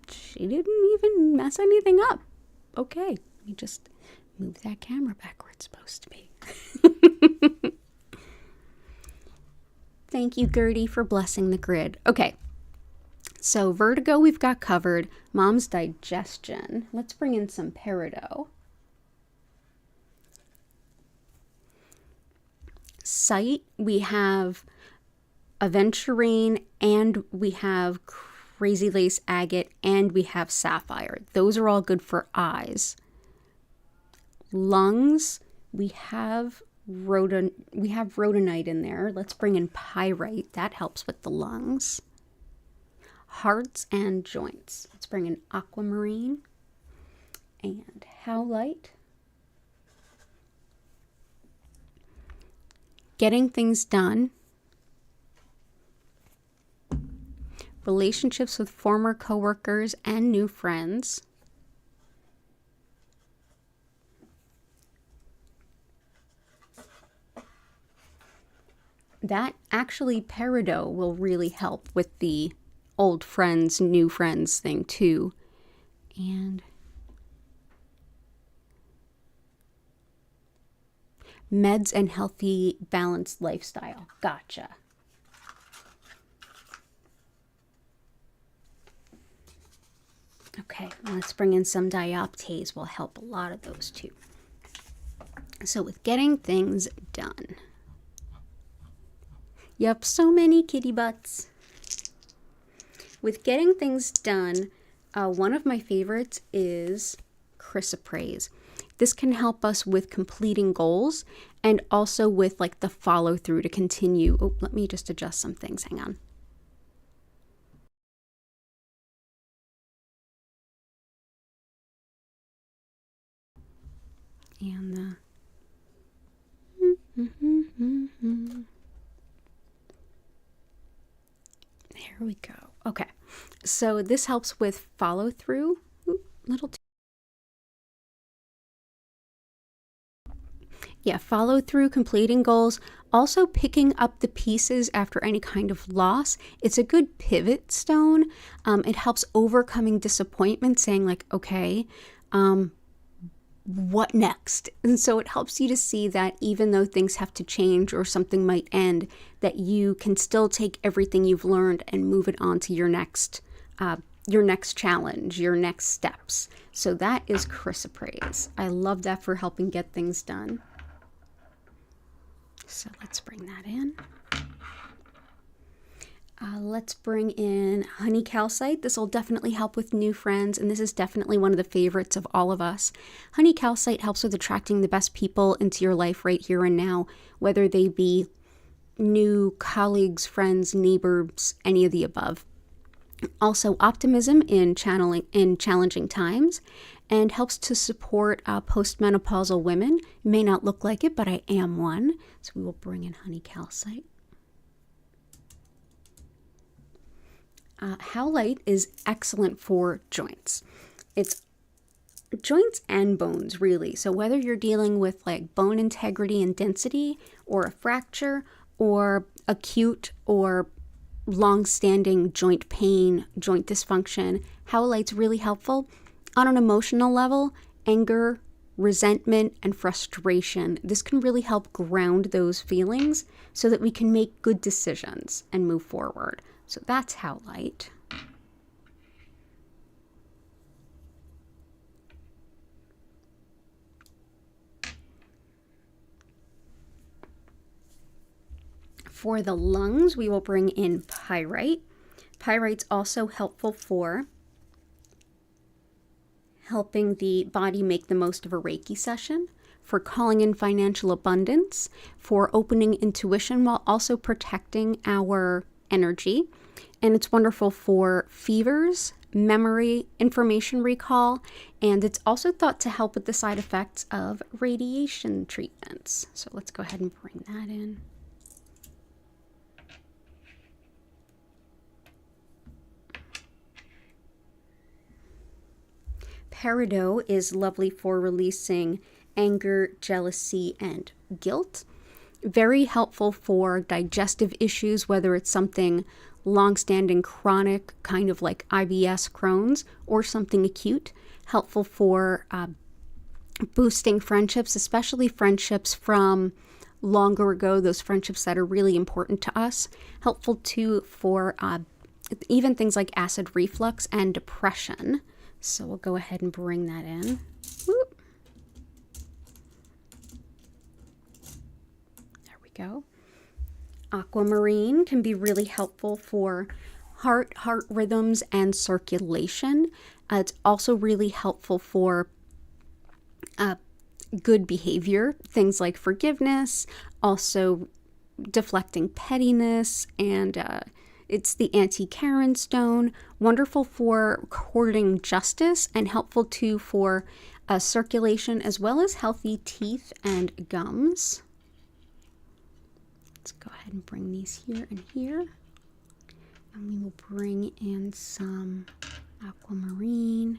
She didn't even mess anything up. Okay, let me just move that camera back where it's supposed to be. Thank you, Gertie, for blessing the grid. Okay, so vertigo we've got covered. Mom's digestion. Let's bring in some peridot. Sight, we have aventurine, and we have crazy lace agate, and we have sapphire. Those are all good for eyes. Lungs, we have rhodonite in there. Let's bring in pyrite. That helps with the lungs. Hearts and joints. Let's bring in aquamarine and howlite. Getting things done. Relationships with former coworkers and new friends. That actually, peridot will really help with the old friends, new friends thing too. And meds and healthy, balanced lifestyle. Gotcha. Okay, let's bring in some dioptase. Will help a lot of those too. So with getting things done. Yep, so many kitty butts. With getting things done, one of my favorites is chrysoprase. This can help us with completing goals and also with like the follow through to continue. Oh, let me just adjust some things. Hang on. And there we go. Okay, so this helps with follow through. Follow through, completing goals, also picking up the pieces after any kind of loss. It's a good pivot stone. It helps overcoming disappointment, saying like, okay, what next? And so it helps you to see that even though things have to change or something might end, that you can still take everything you've learned and move it on to your next challenge, your next steps. So that is chrysoprase. I love that for helping get things done. So let's bring that in. Let's bring in honey calcite. This will definitely help with new friends, and this is definitely one of the favorites of all of us. Honey calcite helps with attracting the best people into your life right here and now, whether they be new colleagues, friends, neighbors, any of the above. Also optimism in challenging times, and helps to support postmenopausal women. May not look like it, but I am one. So we will bring in honey calcite. Howlite is excellent for joints. It's joints and bones, really. So whether you're dealing with like bone integrity and density, or a fracture, or acute or long-standing joint pain, joint dysfunction, howlite's really helpful. On an emotional level, anger, resentment, and frustration, this can really help ground those feelings so that we can make good decisions and move forward. So that's howlite. For the lungs, we will bring in pyrite. Pyrite's also helpful for helping the body make the most of a Reiki session, for calling in financial abundance, for opening intuition while also protecting our energy. And it's wonderful for fevers, memory, information recall, and it's also thought to help with the side effects of radiation treatments. So let's go ahead and bring that in. Peridot is lovely for releasing anger, jealousy, and guilt. Very helpful for digestive issues, whether it's something long-standing chronic, kind of like IBS, Crohn's, or something acute. Helpful for boosting friendships, especially friendships from longer ago, those friendships that are really important to us. Helpful too for even things like acid reflux and depression. So we'll go ahead and bring that in. Whoop. There we go. Aquamarine can be really helpful for heart rhythms and circulation. It's also really helpful for good behavior, things like forgiveness, also deflecting pettiness, and it's the anti-Karen stone, wonderful for courting justice and helpful too for circulation as well as healthy teeth and gums. Let's go ahead and bring these here and here. And we will bring in some aquamarine.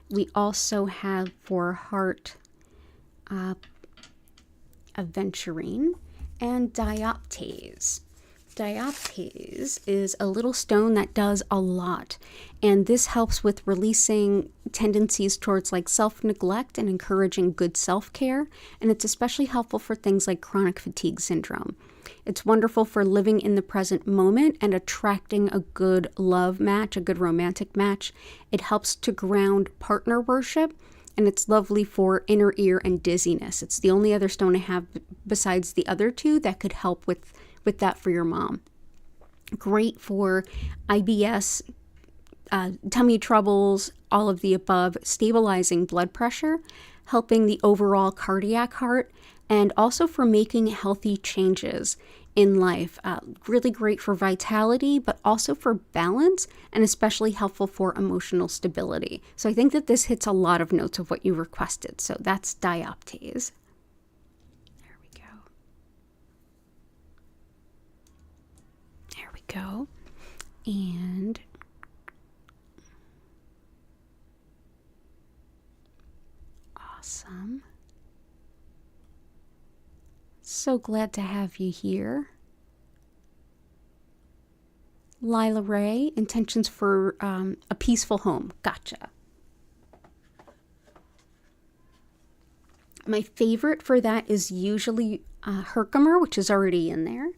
We also have for heart aventurine and dioptase. dioptase is a little stone that does a lot. And this helps with releasing tendencies towards like self-neglect and encouraging good self-care. And it's especially helpful for things like chronic fatigue syndrome. It's wonderful for living in the present moment and attracting a good love match, a good romantic match. It helps to ground partner worship, and it's lovely for inner ear and dizziness. It's the only other stone I have besides the other two that could help with that for your mom. Great for IBS, tummy troubles, all of the above, stabilizing blood pressure, helping the overall cardiac heart, and also for making healthy changes in life. Really great for vitality, but also for balance, and especially helpful for emotional stability. So I think that this hits a lot of notes of what you requested. So that's dioptase. There we go. There we go. And awesome. So glad to have you here. Lila Ray, intentions for a peaceful home. Gotcha. My favorite for that is usually Herkimer, which is already in there.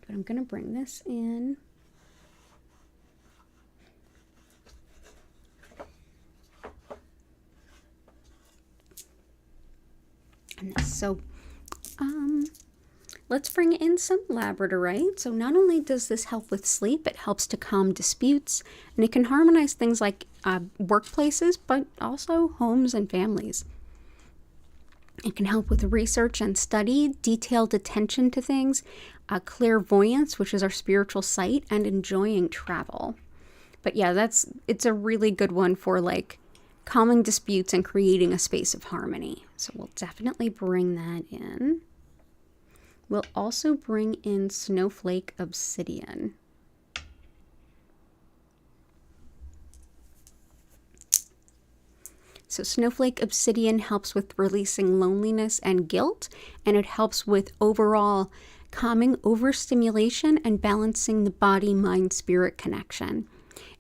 But I'm going to bring this in. And so let's bring in some labradorite. So not only does this help with sleep, it helps to calm disputes, and it can harmonize things like workplaces, but also homes and families. It can help with research and study, detailed attention to things, clairvoyance, which is our spiritual sight, and enjoying travel. But yeah, it's a really good one for like calming disputes and creating a space of harmony. So we'll definitely bring that in. We'll also bring in Snowflake Obsidian. So Snowflake Obsidian helps with releasing loneliness and guilt, and it helps with overall calming overstimulation and balancing the body-mind-spirit connection.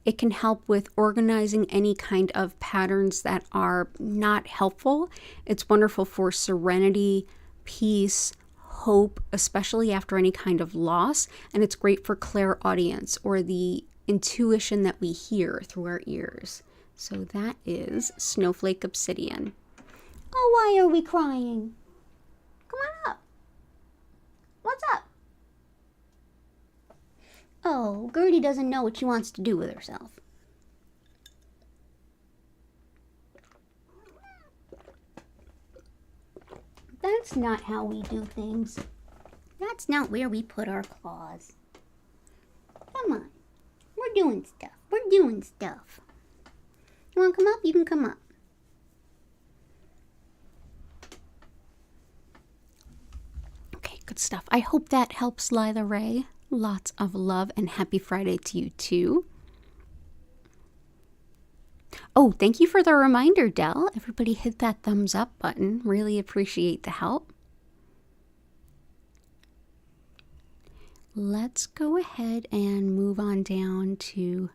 It can help with organizing any kind of patterns that are not helpful. It's wonderful for serenity, peace, hope, especially after any kind of loss. And it's great for clairaudience, or the intuition that we hear through our ears. So that is Snowflake Obsidian. Oh, why are we crying? Come on up. What's up? Oh, Gertie doesn't know what she wants to do with herself. That's not how we do things. That's not where we put our claws. Come on. We're doing stuff. We're doing stuff. You want to come up? You can come up. Okay, good stuff. I hope that helps, Lila Ray. Lots of love and happy Friday to you too. Oh, thank you for the reminder, Dell. Everybody hit that thumbs up button. Really appreciate the help. Let's go ahead and move on down to...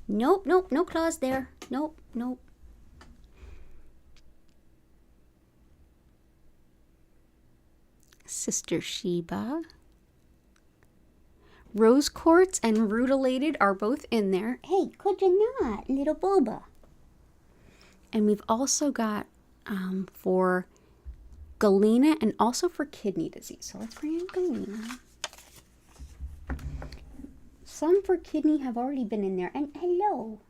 Nope, nope, no claws there. Nope, nope. Sister Sheba. Rose quartz and rutilated are both in there. Hey, could you not, little boba? And we've also got for galena and also for kidney disease. So let's bring in galena. Some for kidney have already been in there. And hello.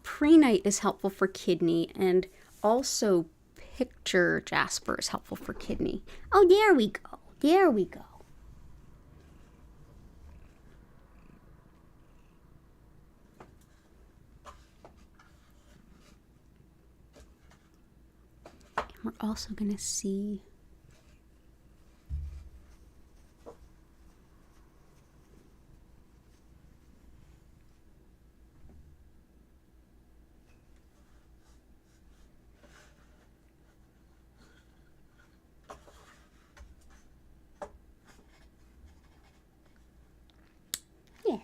Prehnite is helpful for kidney, and also picture jasper is helpful for kidney. Oh, there we go. There we go. We're also going to see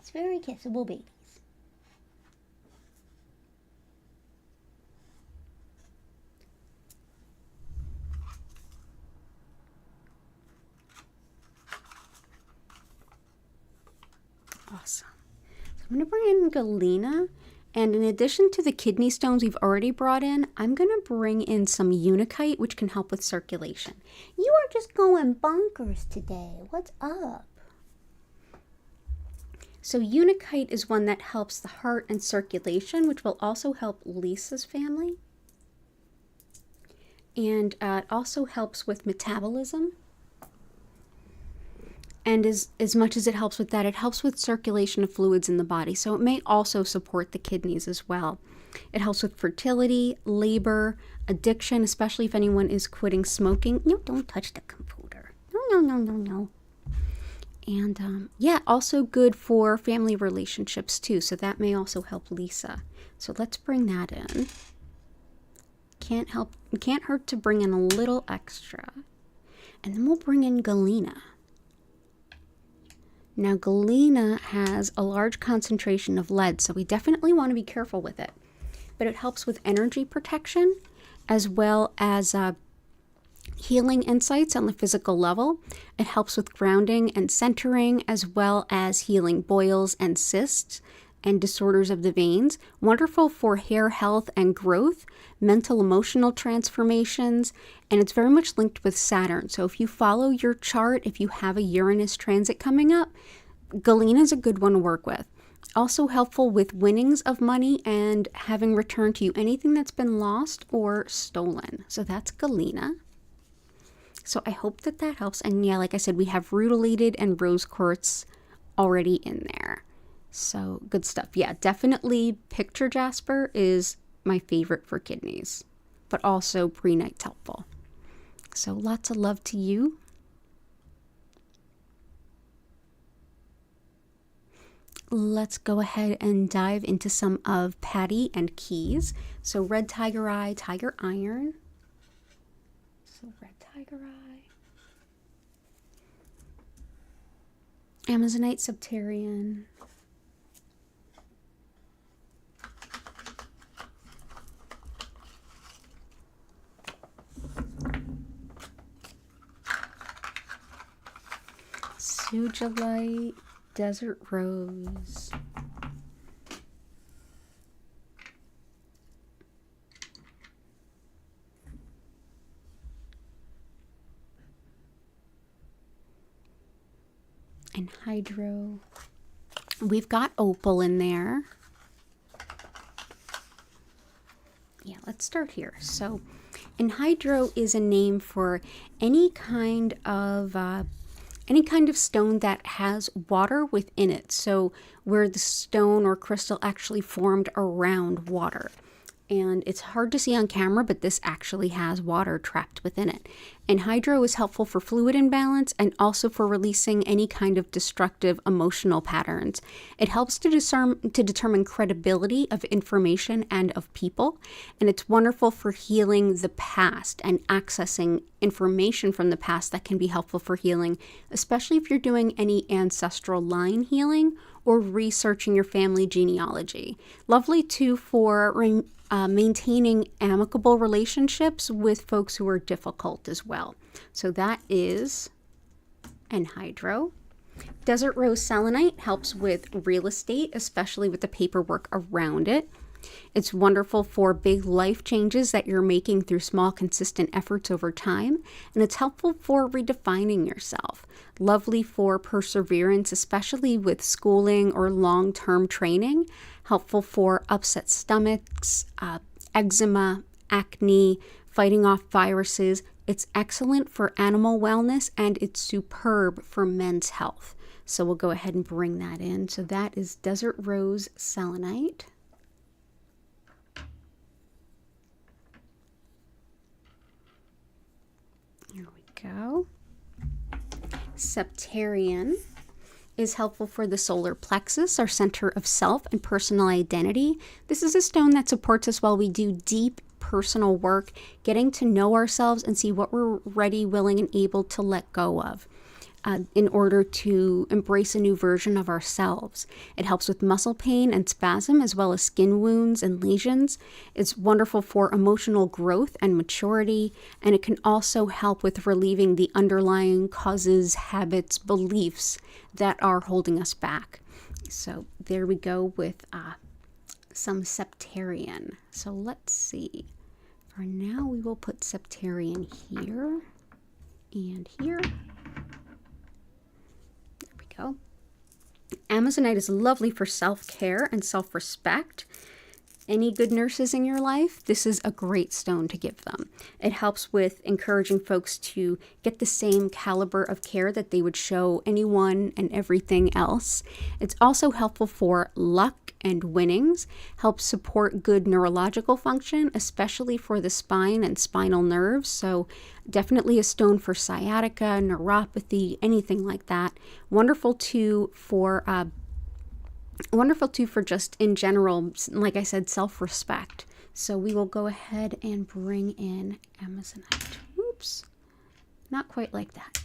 Yes, very kissable babies. Awesome. So I'm going to bring in Galena. And in addition to the kidney stones we've already brought in, I'm going to bring in some Unakite, which can help with circulation. You are just going bonkers today. What's up? So Unakite is one that helps the heart and circulation, which will also help Lisa's family. And it also helps with metabolism. And as much as it helps with that, it helps with circulation of fluids in the body. So it may also support the kidneys as well. It helps with fertility, labor, addiction, especially if anyone is quitting smoking. No, don't touch the computer. No. And yeah, also good for family relationships too. So that may also help Lisa. So let's bring that in. It can't hurt to bring in a little extra. And then we'll bring in Galena. Now, Galena has a large concentration of lead, so we definitely want to be careful with it. But it helps with energy protection as well as healing insights on the physical level. It helps with grounding and centering as well as healing boils and cysts and disorders of the veins. Wonderful for hair health and growth, mental emotional transformations, and it's very much linked with Saturn. So if you follow your chart, if you have a Uranus transit coming up, Galena is a good one to work with. Also helpful with winnings of money and having returned to you anything that's been lost or stolen. So that's Galena. So I hope that helps. And yeah, like I said, we have rutilated and rose quartz already in there. So good stuff. Yeah, definitely picture jasper is my favorite for kidneys, but also pre-night's helpful. So lots of love to you. Let's go ahead and dive into some of Patty and Keys. So red tiger eye, tiger iron. So red tiger eye. Amazonite Septarian. Sujilite, desert rose. And hydro. We've got opal in there. Yeah, let's start here. So, anhydro is a name for any kind of stone that has water within it. So where the stone or crystal actually formed around water. And it's hard to see on camera, but this actually has water trapped within it. And hydro is helpful for fluid imbalance and also for releasing any kind of destructive emotional patterns. It helps to determine credibility of information and of people. And it's wonderful for healing the past and accessing information from the past that can be helpful for healing, especially if you're doing any ancestral line healing or researching your family genealogy. Lovely too for maintaining amicable relationships with folks who are difficult as well. So that is anhydro. Desert rose selenite helps with real estate, especially with the paperwork around it. It's wonderful for big life changes that you're making through small, consistent efforts over time. And it's helpful for redefining yourself. Lovely for perseverance, especially with schooling or long-term training. Helpful for upset stomachs, eczema, acne, fighting off viruses. It's excellent for animal wellness and it's superb for men's health. So we'll go ahead and bring that in. So that is desert rose selenite. Here we go. Septarian is helpful for the solar plexus, our center of self and personal identity. This is a stone that supports us while we do deep personal work, getting to know ourselves and see what we're ready, willing, and able to let go of. in order to embrace a new version of ourselves. It helps with muscle pain and spasm, as well as skin wounds and lesions. It's wonderful for emotional growth and maturity, and it can also help with relieving the underlying causes, habits, beliefs that are holding us back. So there we go with some Septarian. So let's see. For now, we will put Septarian here and here. Go. Amazonite is lovely for self-care and self-respect. Any good nurses in your life, this is a great stone to give them. It helps with encouraging folks to get the same caliber of care that they would show anyone and everything else. It's also helpful for luck and winnings, helps support good neurological function, especially for the spine and spinal nerves. So definitely a stone for sciatica, neuropathy, anything like that. Wonderful too for just in general, like I said, self-respect. So we will go ahead and bring in Amazonite. Oops, not quite like that.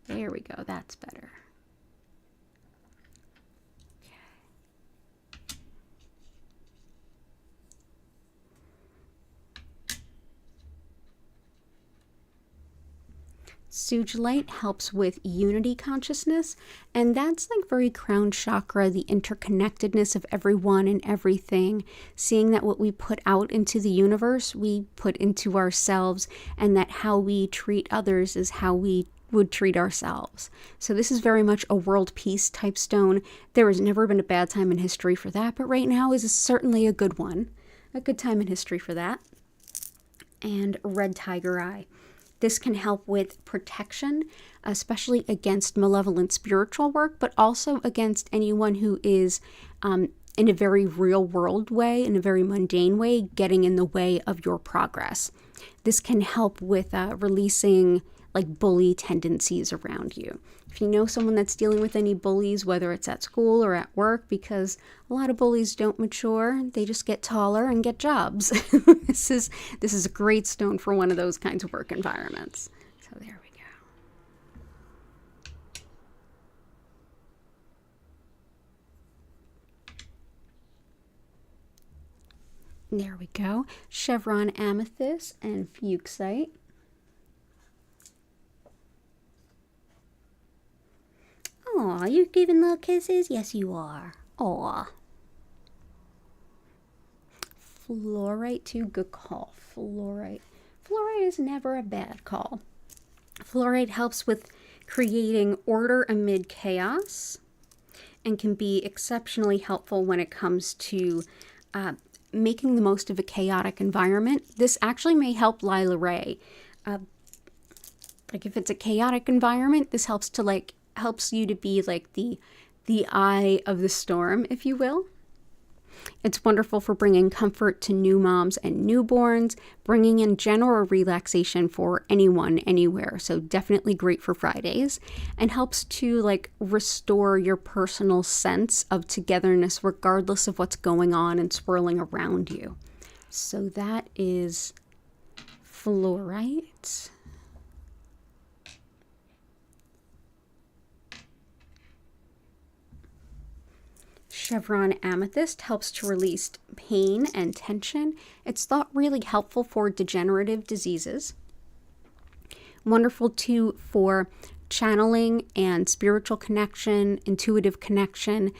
There we go, that's better. Sugilite helps with unity consciousness, and that's like very crown chakra, the interconnectedness of everyone and everything, seeing that what we put out into the universe, we put into ourselves, and that how we treat others is how we would treat ourselves. So this is very much a world peace type stone. There has never been a bad time in history for that, but right now is certainly a good one. A good time in history for that. And red tiger eye. This can help with protection, especially against malevolent spiritual work, but also against anyone who is in a very real world way, in a very mundane way, getting in the way of your progress. This can help with releasing like bully tendencies around you. If you know someone that's dealing with any bullies, whether it's at school or at work, because a lot of bullies don't mature, they just get taller and get jobs. This is a great stone for one of those kinds of work environments. So there we go. There we go. Chevron amethyst and fuchsite. Aw, you're giving little kisses? Yes, you are. Aw. Fluorite too, good call. Fluorite is never a bad call. Fluorite helps with creating order amid chaos and can be exceptionally helpful when it comes to making the most of a chaotic environment. This actually may help Lila Ray. Like if it's a chaotic environment, this helps you to be like the eye of the storm, if you will. It's wonderful for bringing comfort to new moms and newborns, bringing in general relaxation for anyone, anywhere. So definitely great for Fridays, and helps to like restore your personal sense of togetherness regardless of what's going on and swirling around you. So that is fluorite. Chevron amethyst helps to release pain and tension. It's thought really helpful for degenerative diseases. Wonderful too for channeling and spiritual connection, intuitive connection,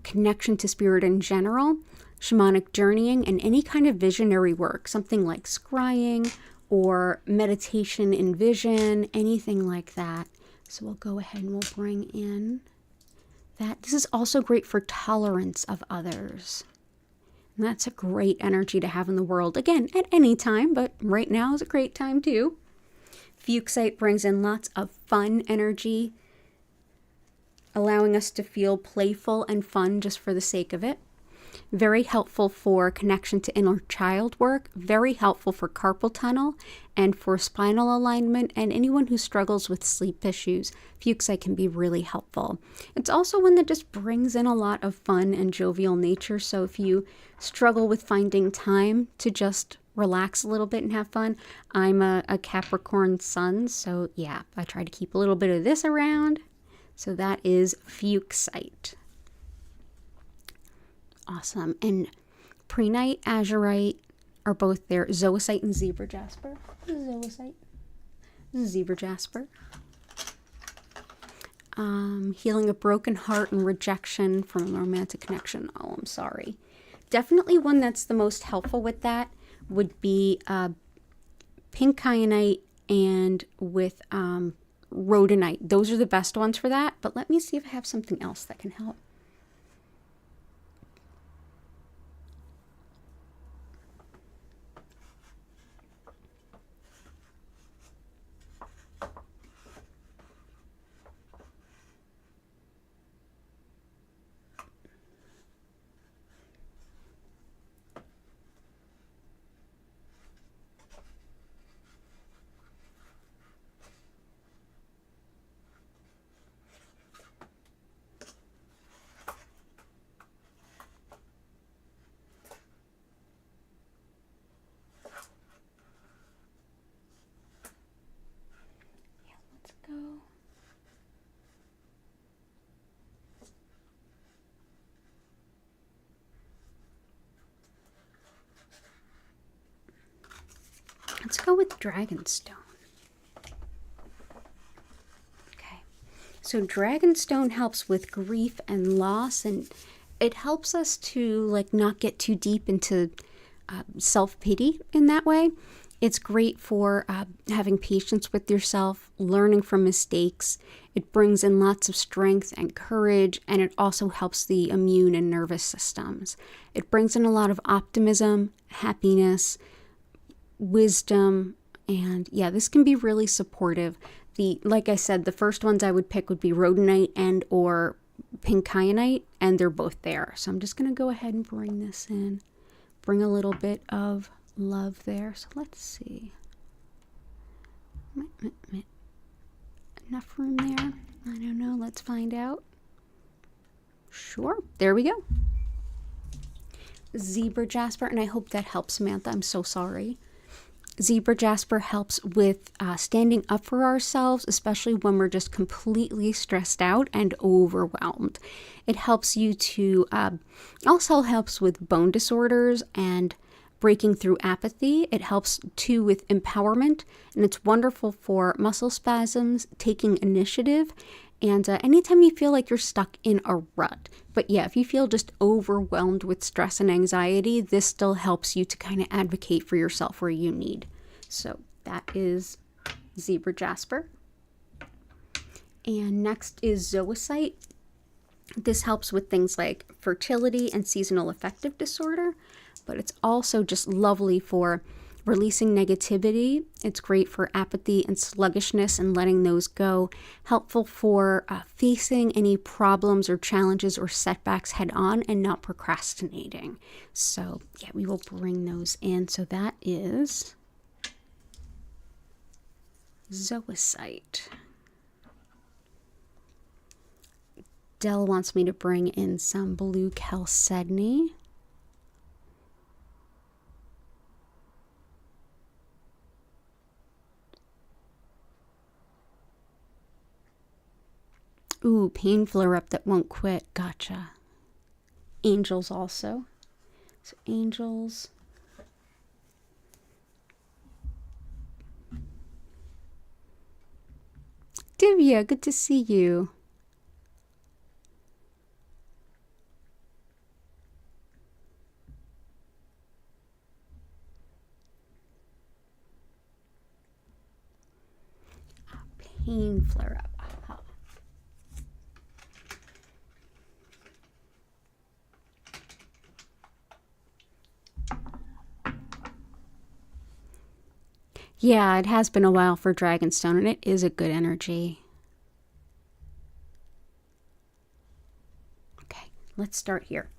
connection to spirit in general, shamanic journeying, and any kind of visionary work, something like scrying or meditation in vision, anything like that. So we'll go ahead and we'll bring in that. This is also great for tolerance of others. And that's a great energy to have in the world. Again, at any time, but right now is a great time too. Fuchsite brings in lots of fun energy, allowing us to feel playful and fun just for the sake of it. Very helpful for connection to inner child work, very helpful for carpal tunnel and for spinal alignment, and anyone who struggles with sleep issues. Fuchsite can be really helpful. It's also one that just brings in a lot of fun and jovial nature, so if you struggle with finding time to just relax a little bit and have fun. I'm a Capricorn sun, so yeah, I try to keep a little bit of this around. So that is Fuchsite. Awesome. And Prehnite, Azurite are both there. Zoisite and Zebra Jasper. Zoisite. Zebra Jasper. Healing a broken heart and rejection from a romantic connection. Oh, I'm sorry. Definitely one that's the most helpful with that would be pink kyanite and with rhodonite. Those are the best ones for that. But let me see if I have something else that can help. Go. Let's go with Dragonstone. Okay, so Dragonstone helps with grief and loss, and it helps us to like not get too deep into self-pity in that way. It's great for having patience with yourself, learning from mistakes. It brings in lots of strength and courage, and it also helps the immune and nervous systems. It brings in a lot of optimism, happiness, wisdom, and yeah, this can be really supportive. Like I said, the first ones I would pick would be rhodonite and or pink kyanite, and they're both there. So I'm just going to go ahead and bring this in. Bring a little bit of love there. So let's see. Enough room there? I don't know. Let's find out. Sure. There we go. Zebra Jasper, and I hope that helps, Samantha. I'm so sorry. Zebra Jasper helps with standing up for ourselves, especially when we're just completely stressed out and overwhelmed. It helps you to, also helps with bone disorders and breaking through apathy. It helps too with empowerment, and it's wonderful for muscle spasms, taking initiative, and anytime you feel like you're stuck in a rut. But yeah, if you feel just overwhelmed with stress and anxiety, this still helps you to kind of advocate for yourself where you need. So that is Zebra Jasper. And next is Zoisite. This helps with things like fertility and seasonal affective disorder, but it's also just lovely for releasing negativity. It's great for apathy and sluggishness and letting those go. Helpful for facing any problems or challenges or setbacks head on and not procrastinating. So yeah, we will bring those in. So that is Zoisite. Dell wants me to bring in some blue chalcedony. Ooh, pain flare-up that won't quit. Gotcha. Angels also. So angels. Divya, good to see you. Pain flare-up. Yeah, it has been a while for Dragonstone, and it is a good energy. Okay, let's start here.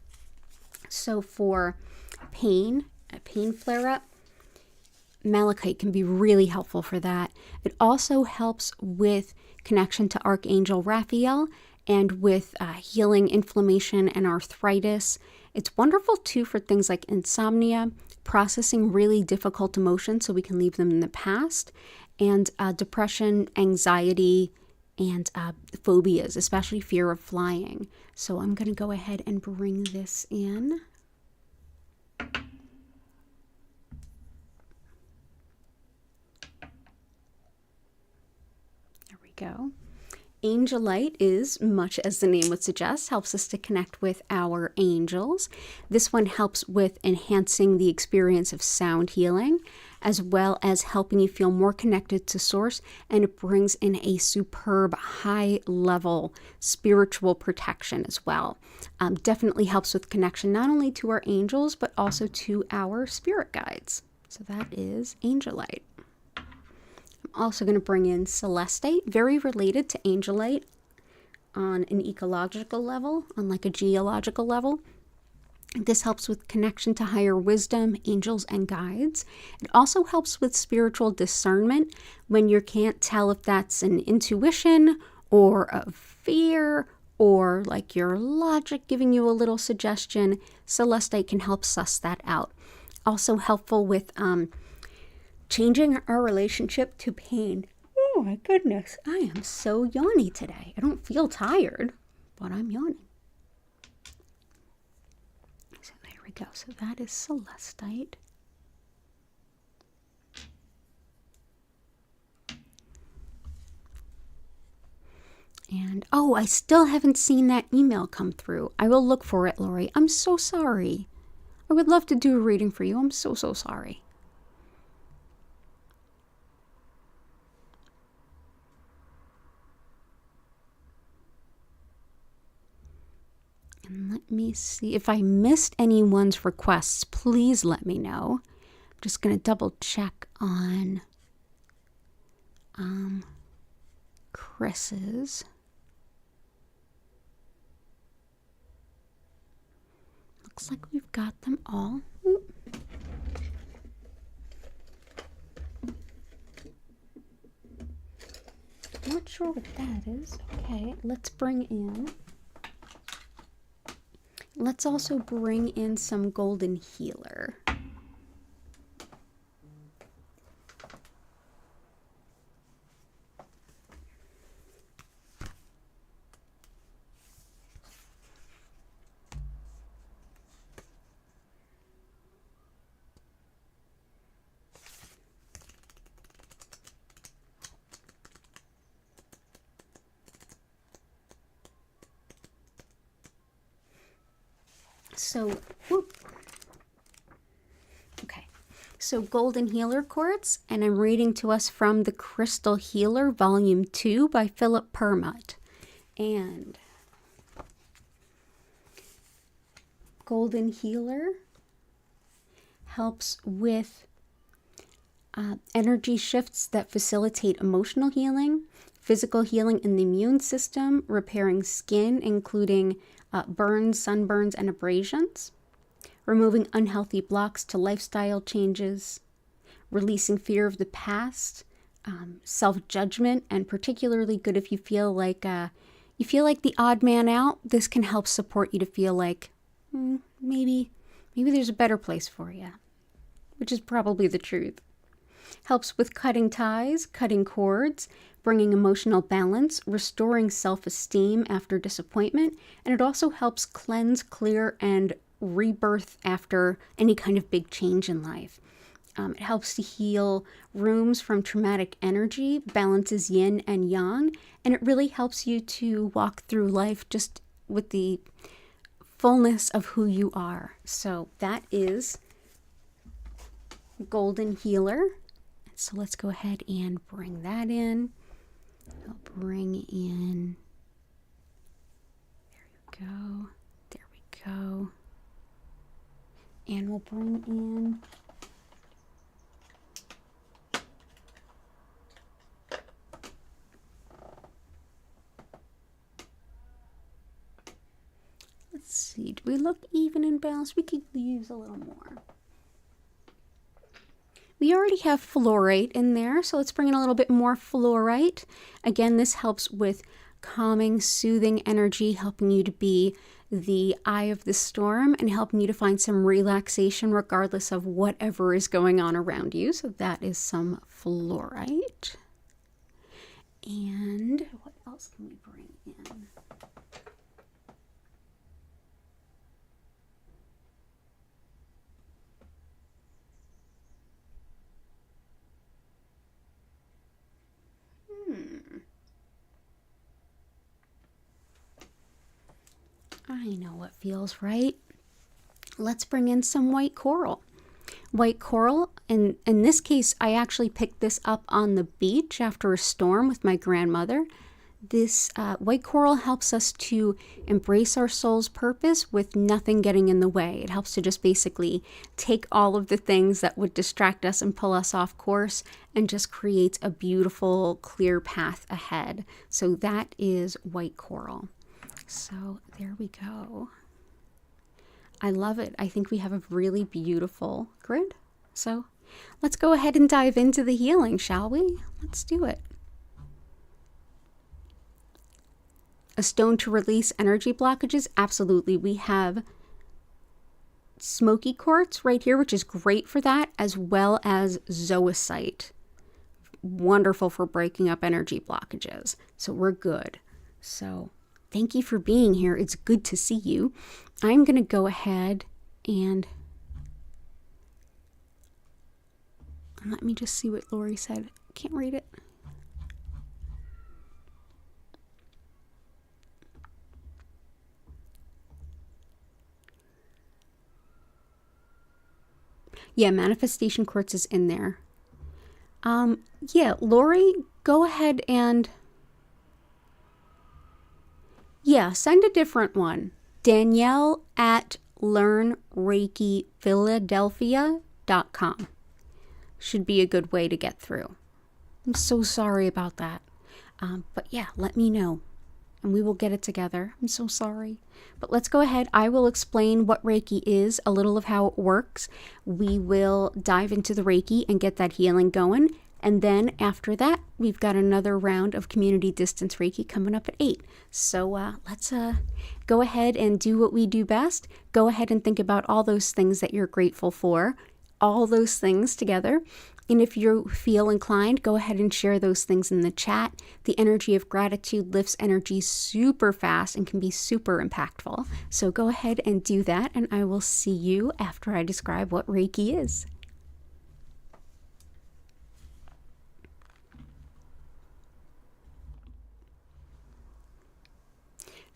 So for pain, a pain flare-up, malachite can be really helpful for that. It also helps with connection to Archangel Raphael and with healing inflammation and arthritis. It's wonderful too for things like insomnia, processing really difficult emotions so we can leave them in the past, and depression, anxiety, and phobias, especially fear of flying. So I'm going to go ahead and bring this in. There we go. Angel light is, much as the name would suggest, helps us to connect with our angels. This one helps with enhancing the experience of sound healing, as well as helping you feel more connected to source, and it brings in a superb high-level spiritual protection as well. Definitely helps with connection not only to our angels, but also to our spirit guides. So that is angel light. Also going to bring in celestite, very related to angelite on an ecological level, on like a geological level. This helps with connection to higher wisdom, angels, and guides. It also helps with spiritual discernment when you can't tell if that's an intuition or a fear or like your logic giving you a little suggestion. Celestite can help suss that out. Also helpful with changing our relationship to pain. Oh my goodness, I am so yawny today. I don't feel tired, but I'm yawning. So there we go. So that is celestite. And oh, I still haven't seen that email come through. I will look for it, Lori. I'm so sorry. I would love to do a reading for you. I'm so sorry. And let me see. If I missed anyone's requests, please let me know. I'm just going to double check on Chris's. Looks like we've got them all. Oop. Not sure what that is. Okay, let's also bring in some golden healer. So Golden Healer Quartz, and I'm reading to us from the Crystal Healer, Volume 2 by Philip Permut. And Golden Healer helps with energy shifts that facilitate emotional healing, physical healing in the immune system, repairing skin, including burns, sunburns, and abrasions, removing unhealthy blocks to lifestyle changes, releasing fear of the past, self-judgment, and particularly good if you feel like the odd man out. This can help support you to feel like maybe there's a better place for you, which is probably the truth. Helps with cutting ties, cutting cords, bringing emotional balance, restoring self-esteem after disappointment, and it also helps cleanse, clear, and rebirth after any kind of big change in life. It helps to heal rooms from traumatic energy, balances yin and yang, and it really helps you to walk through life just with the fullness of who you are. So that is Golden Healer. So let's go ahead and bring that in. I'll bring in, there we go, there we go. And we'll bring in let's see, do we look even and balanced? We could use a little more. We already have fluorite in there, so let's bring in a little bit more fluorite. Again, this helps with calming, soothing energy, helping you to be the eye of the storm and helping you to find some relaxation regardless of whatever is going on around you. So that is some fluorite. And what else can we bring in? I know what feels right. Let's bring in some white coral. White coral, in this case, I actually picked this up on the beach after a storm with my grandmother. This white coral helps us to embrace our soul's purpose with nothing getting in the way. It helps to just basically take all of the things that would distract us and pull us off course and just creates a beautiful, clear path ahead. So that is white coral. So there we go. I love it. I think we have a really beautiful grid. So let's go ahead and dive into the healing, shall we? Let's do it. A stone to release energy blockages? Absolutely. We have smoky quartz right here, which is great for that, as well as zoisite. Wonderful for breaking up energy blockages. So we're good. So thank you for being here. It's good to see you. I'm going to go ahead and let me just see what Lori said. Can't read it. Yeah, manifestation quartz is in there. Yeah, Lori, go ahead and send a different one. Danielle at learnreikiphiladelphia.com should be a good way to get through. I'm so sorry about that. But yeah, let me know and we will get it together. I'm so sorry. But let's go ahead. I will explain what Reiki is, a little of how it works. We will dive into the Reiki and get that healing going. And then after that, we've got another round of community distance Reiki coming up at 8. So let's go ahead and do what we do best. Go ahead and think about all those things that you're grateful for, all those things together. And if you feel inclined, go ahead and share those things in the chat. The energy of gratitude lifts energy super fast and can be super impactful. So go ahead and do that, and I will see you after I describe what Reiki is.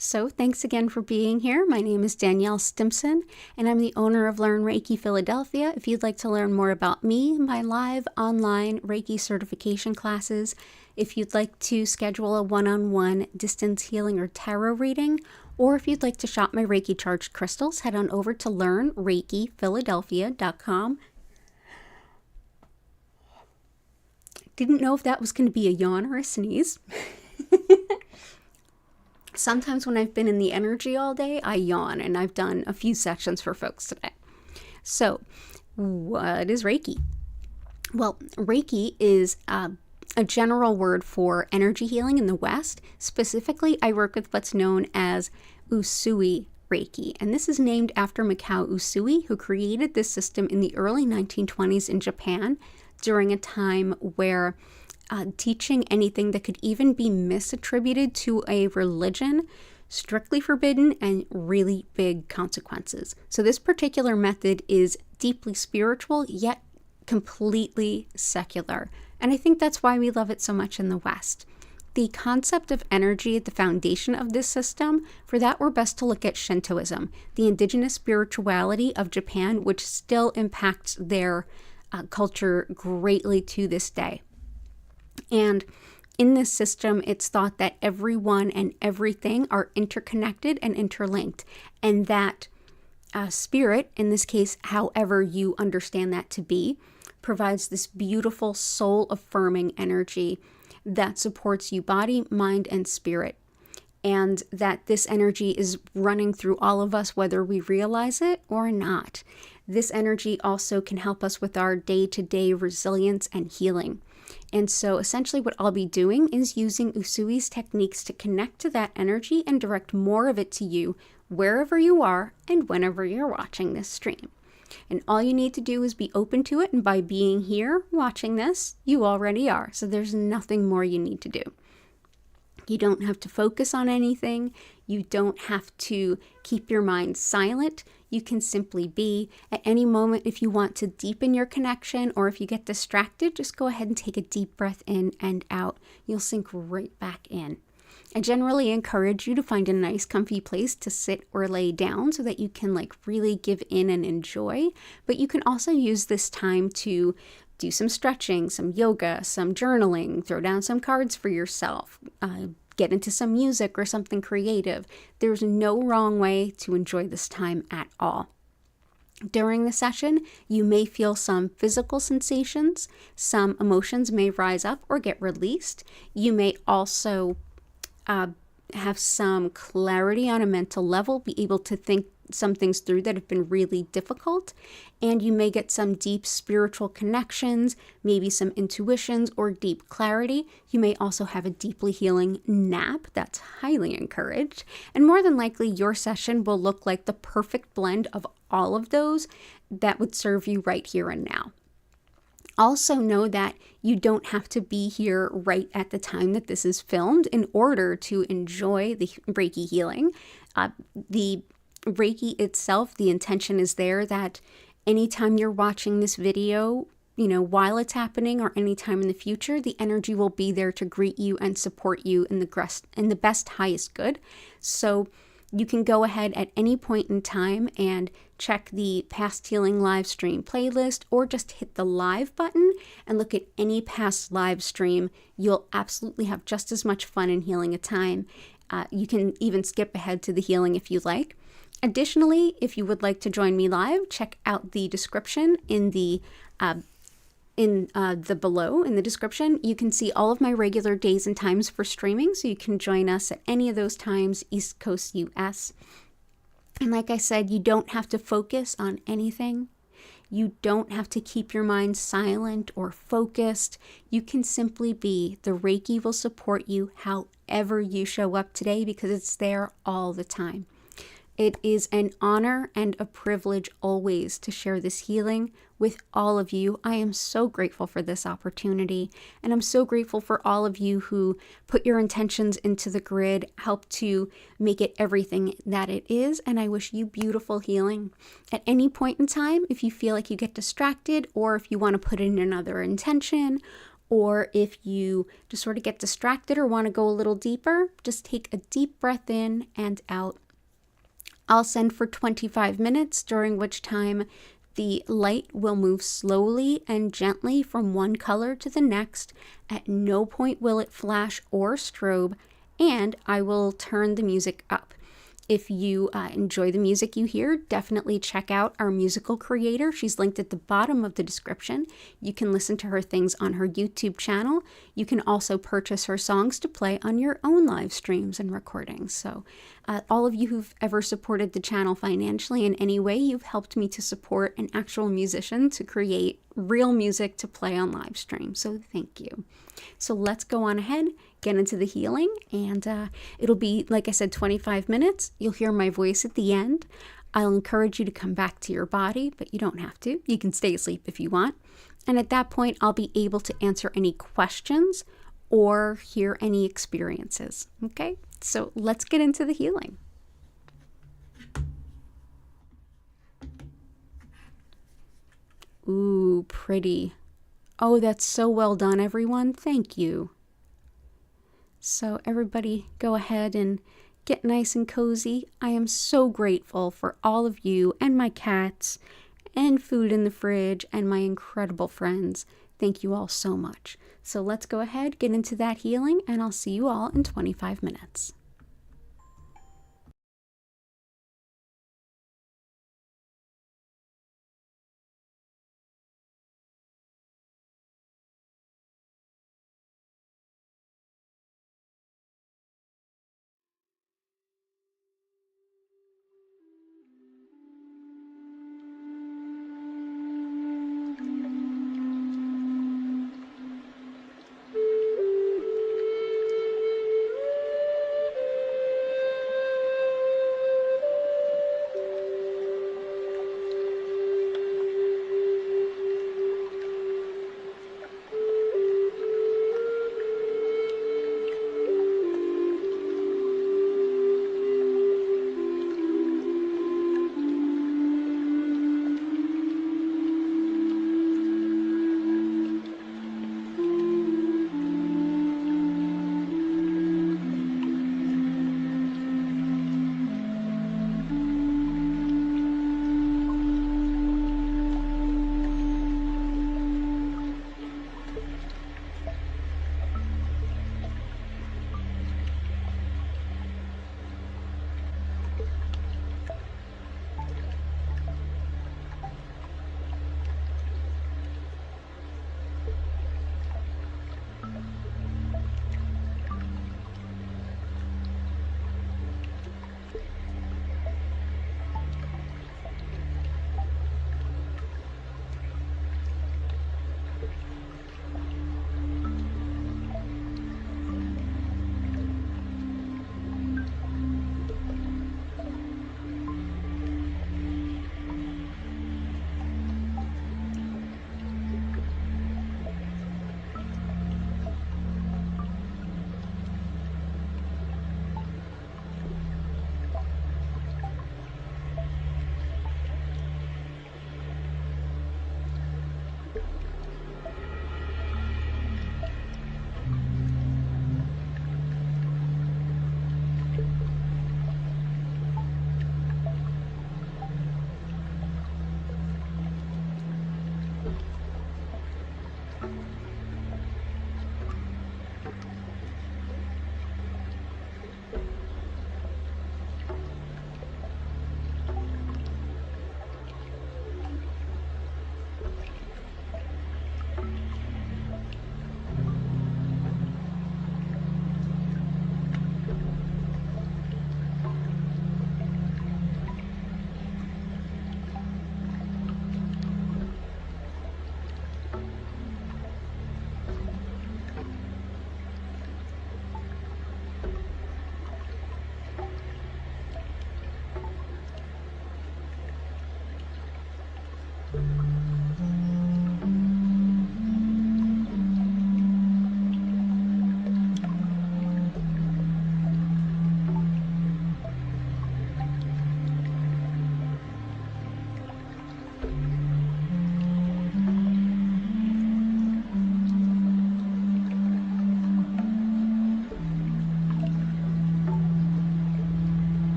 So thanks again for being here. My name is Danielle Stimpson, and I'm the owner of Learn Reiki Philadelphia. If you'd like to learn more about me, my live online Reiki certification classes, if you'd like to schedule a one-on-one distance healing or tarot reading, or if you'd like to shop my Reiki charged crystals, head on over to learnreikiphiladelphia.com. Didn't know if that was going to be a yawn or a sneeze. Sometimes when I've been in the energy all day, I yawn, and I've done a few sessions for folks today. So, what is Reiki? Well, Reiki is a general word for energy healing in the West. Specifically, I work with what's known as Usui Reiki, and this is named after Mikao Usui, who created this system in the early 1920s in Japan during a time where teaching anything that could even be misattributed to a religion, strictly forbidden and really big consequences. So this particular method is deeply spiritual, yet completely secular. And I think that's why we love it so much in the West. The concept of energy at the foundation of this system, for that we're best to look at Shintoism, the indigenous spirituality of Japan, which still impacts their culture greatly to this day. And in this system, it's thought that everyone and everything are interconnected and interlinked, and that spirit, in this case, however you understand that to be, provides this beautiful soul-affirming energy that supports you body, mind, and spirit. And that this energy is running through all of us, whether we realize it or not. This energy also can help us with our day-to-day resilience and healing. And so essentially what I'll be doing is using Usui's techniques to connect to that energy and direct more of it to you wherever you are and whenever you're watching this stream. And all you need to do is be open to it, and by being here watching this, you already are. So there's nothing more you need to do. You don't have to focus on anything. You don't have to keep your mind silent. You can simply be. At any moment, if you want to deepen your connection or if you get distracted, just go ahead and take a deep breath in and out. You'll sink right back in. I generally encourage you to find a nice comfy place to sit or lay down so that you can really give in and enjoy. But you can also use this time to do some stretching, some yoga, some journaling, throw down some cards for yourself, get into some music or something creative. There's no wrong way to enjoy this time at all. During the session, you may feel some physical sensations, some emotions may rise up or get released. You may also have some clarity on a mental level, be able to think some things through that have been really difficult, and you may get some deep spiritual connections, maybe some intuitions or deep clarity. You may also have a deeply healing nap. That's highly encouraged. And more than likely, your session will look like the perfect blend of all of those that would serve you right here and now. Also know that you don't have to be here right at the time that this is filmed in order to enjoy the Reiki healing. The Reiki itself, the intention is there that anytime you're watching this video, while it's happening or anytime in the future, the energy will be there to greet you and support you in the best, highest good. So you can go ahead at any point in time and check the past healing live stream playlist, or just hit the live button and look at any past live stream. You'll absolutely have just as much fun in healing a time. You can even skip ahead to the healing if you like. Additionally, if you would like to join me live, check out the description in the below in the description. You can see all of my regular days and times for streaming, so you can join us at any of those times, East Coast US. And like I said, you don't have to focus on anything. You don't have to keep your mind silent or focused. You can simply be. The Reiki will support you however you show up today, because it's there all the time. It is an honor and a privilege always to share this healing with all of you. I am so grateful for this opportunity, and I'm so grateful for all of you who put your intentions into the grid, help to make it everything that it is, and I wish you beautiful healing. At any point in time, if you feel like you get distracted, or if you want to put in another intention, or if you just sort of get distracted or want to go a little deeper, just take a deep breath in and out. I'll send for 25 minutes, during which time the light will move slowly and gently from one color to the next. At no point will it flash or strobe, and I will turn the music up. If you enjoy the music you hear, definitely check out our musical creator. She's linked at the bottom of the description. You can listen to her things on her YouTube channel. You can also purchase her songs to play on your own live streams and recordings. So all of you who've ever supported the channel financially in any way, you've helped me to support an actual musician to create real music to play on live stream. So thank you. So let's go on ahead, get into the healing, and it'll be, like I said, 25 minutes. You'll hear my voice at the end. I'll encourage you to come back to your body, but you don't have to. You can stay asleep if you want. And at that point, I'll be able to answer any questions or hear any experiences. Okay, so let's get into the healing. Ooh, pretty. Oh, that's so well done, everyone. Thank you. So everybody go ahead and get nice and cozy. I am so grateful for all of you and my cats and food in the fridge and my incredible friends. Thank you all so much. So let's go ahead, get into that healing, and I'll see you all in 25 minutes.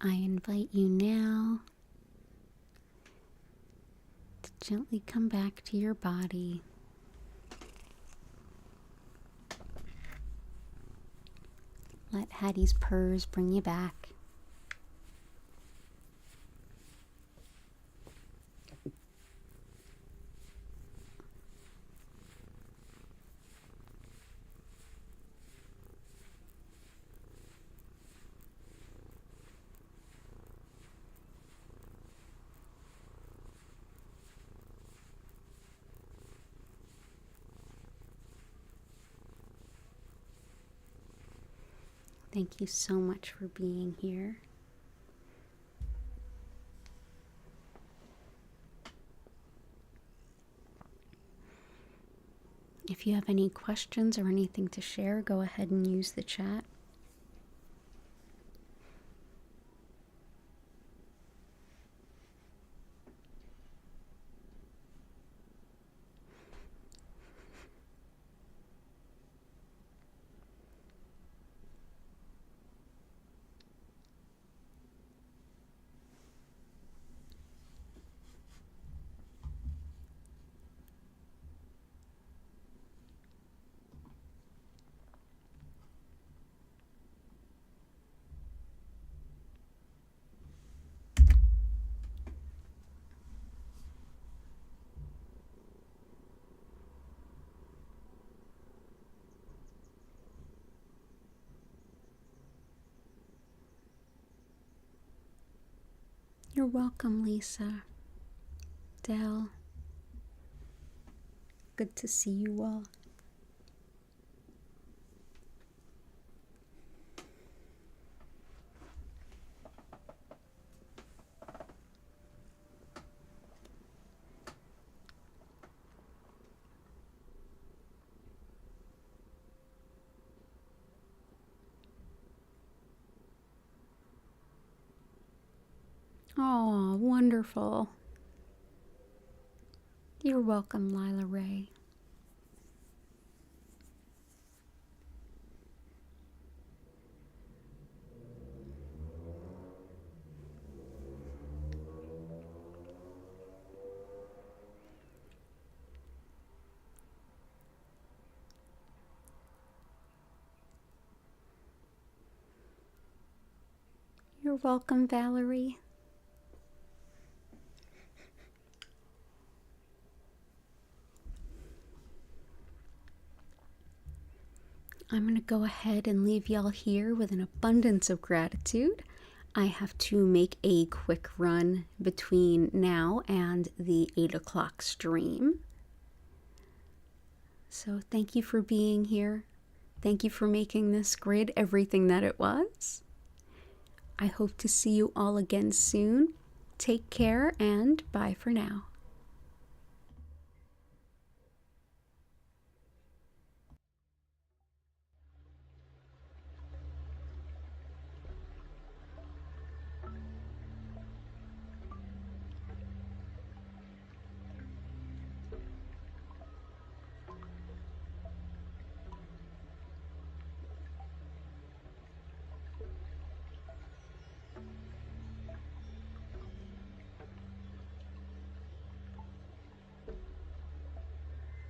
I invite you now to gently come back to your body. Let Hattie's purrs bring you back. Thank you so much for being here. If you have any questions or anything to share, go ahead and use the chat. You're welcome, Lisa. Dell. Good to see you all. Oh, wonderful. You're welcome, Lila Ray. You're welcome, Valerie. I'm going to go ahead and leave y'all here with an abundance of gratitude. I have to make a quick run between now and the 8 o'clock stream. So thank you for being here. Thank you for making this grid everything that it was. I hope to see you all again soon. Take care and bye for now.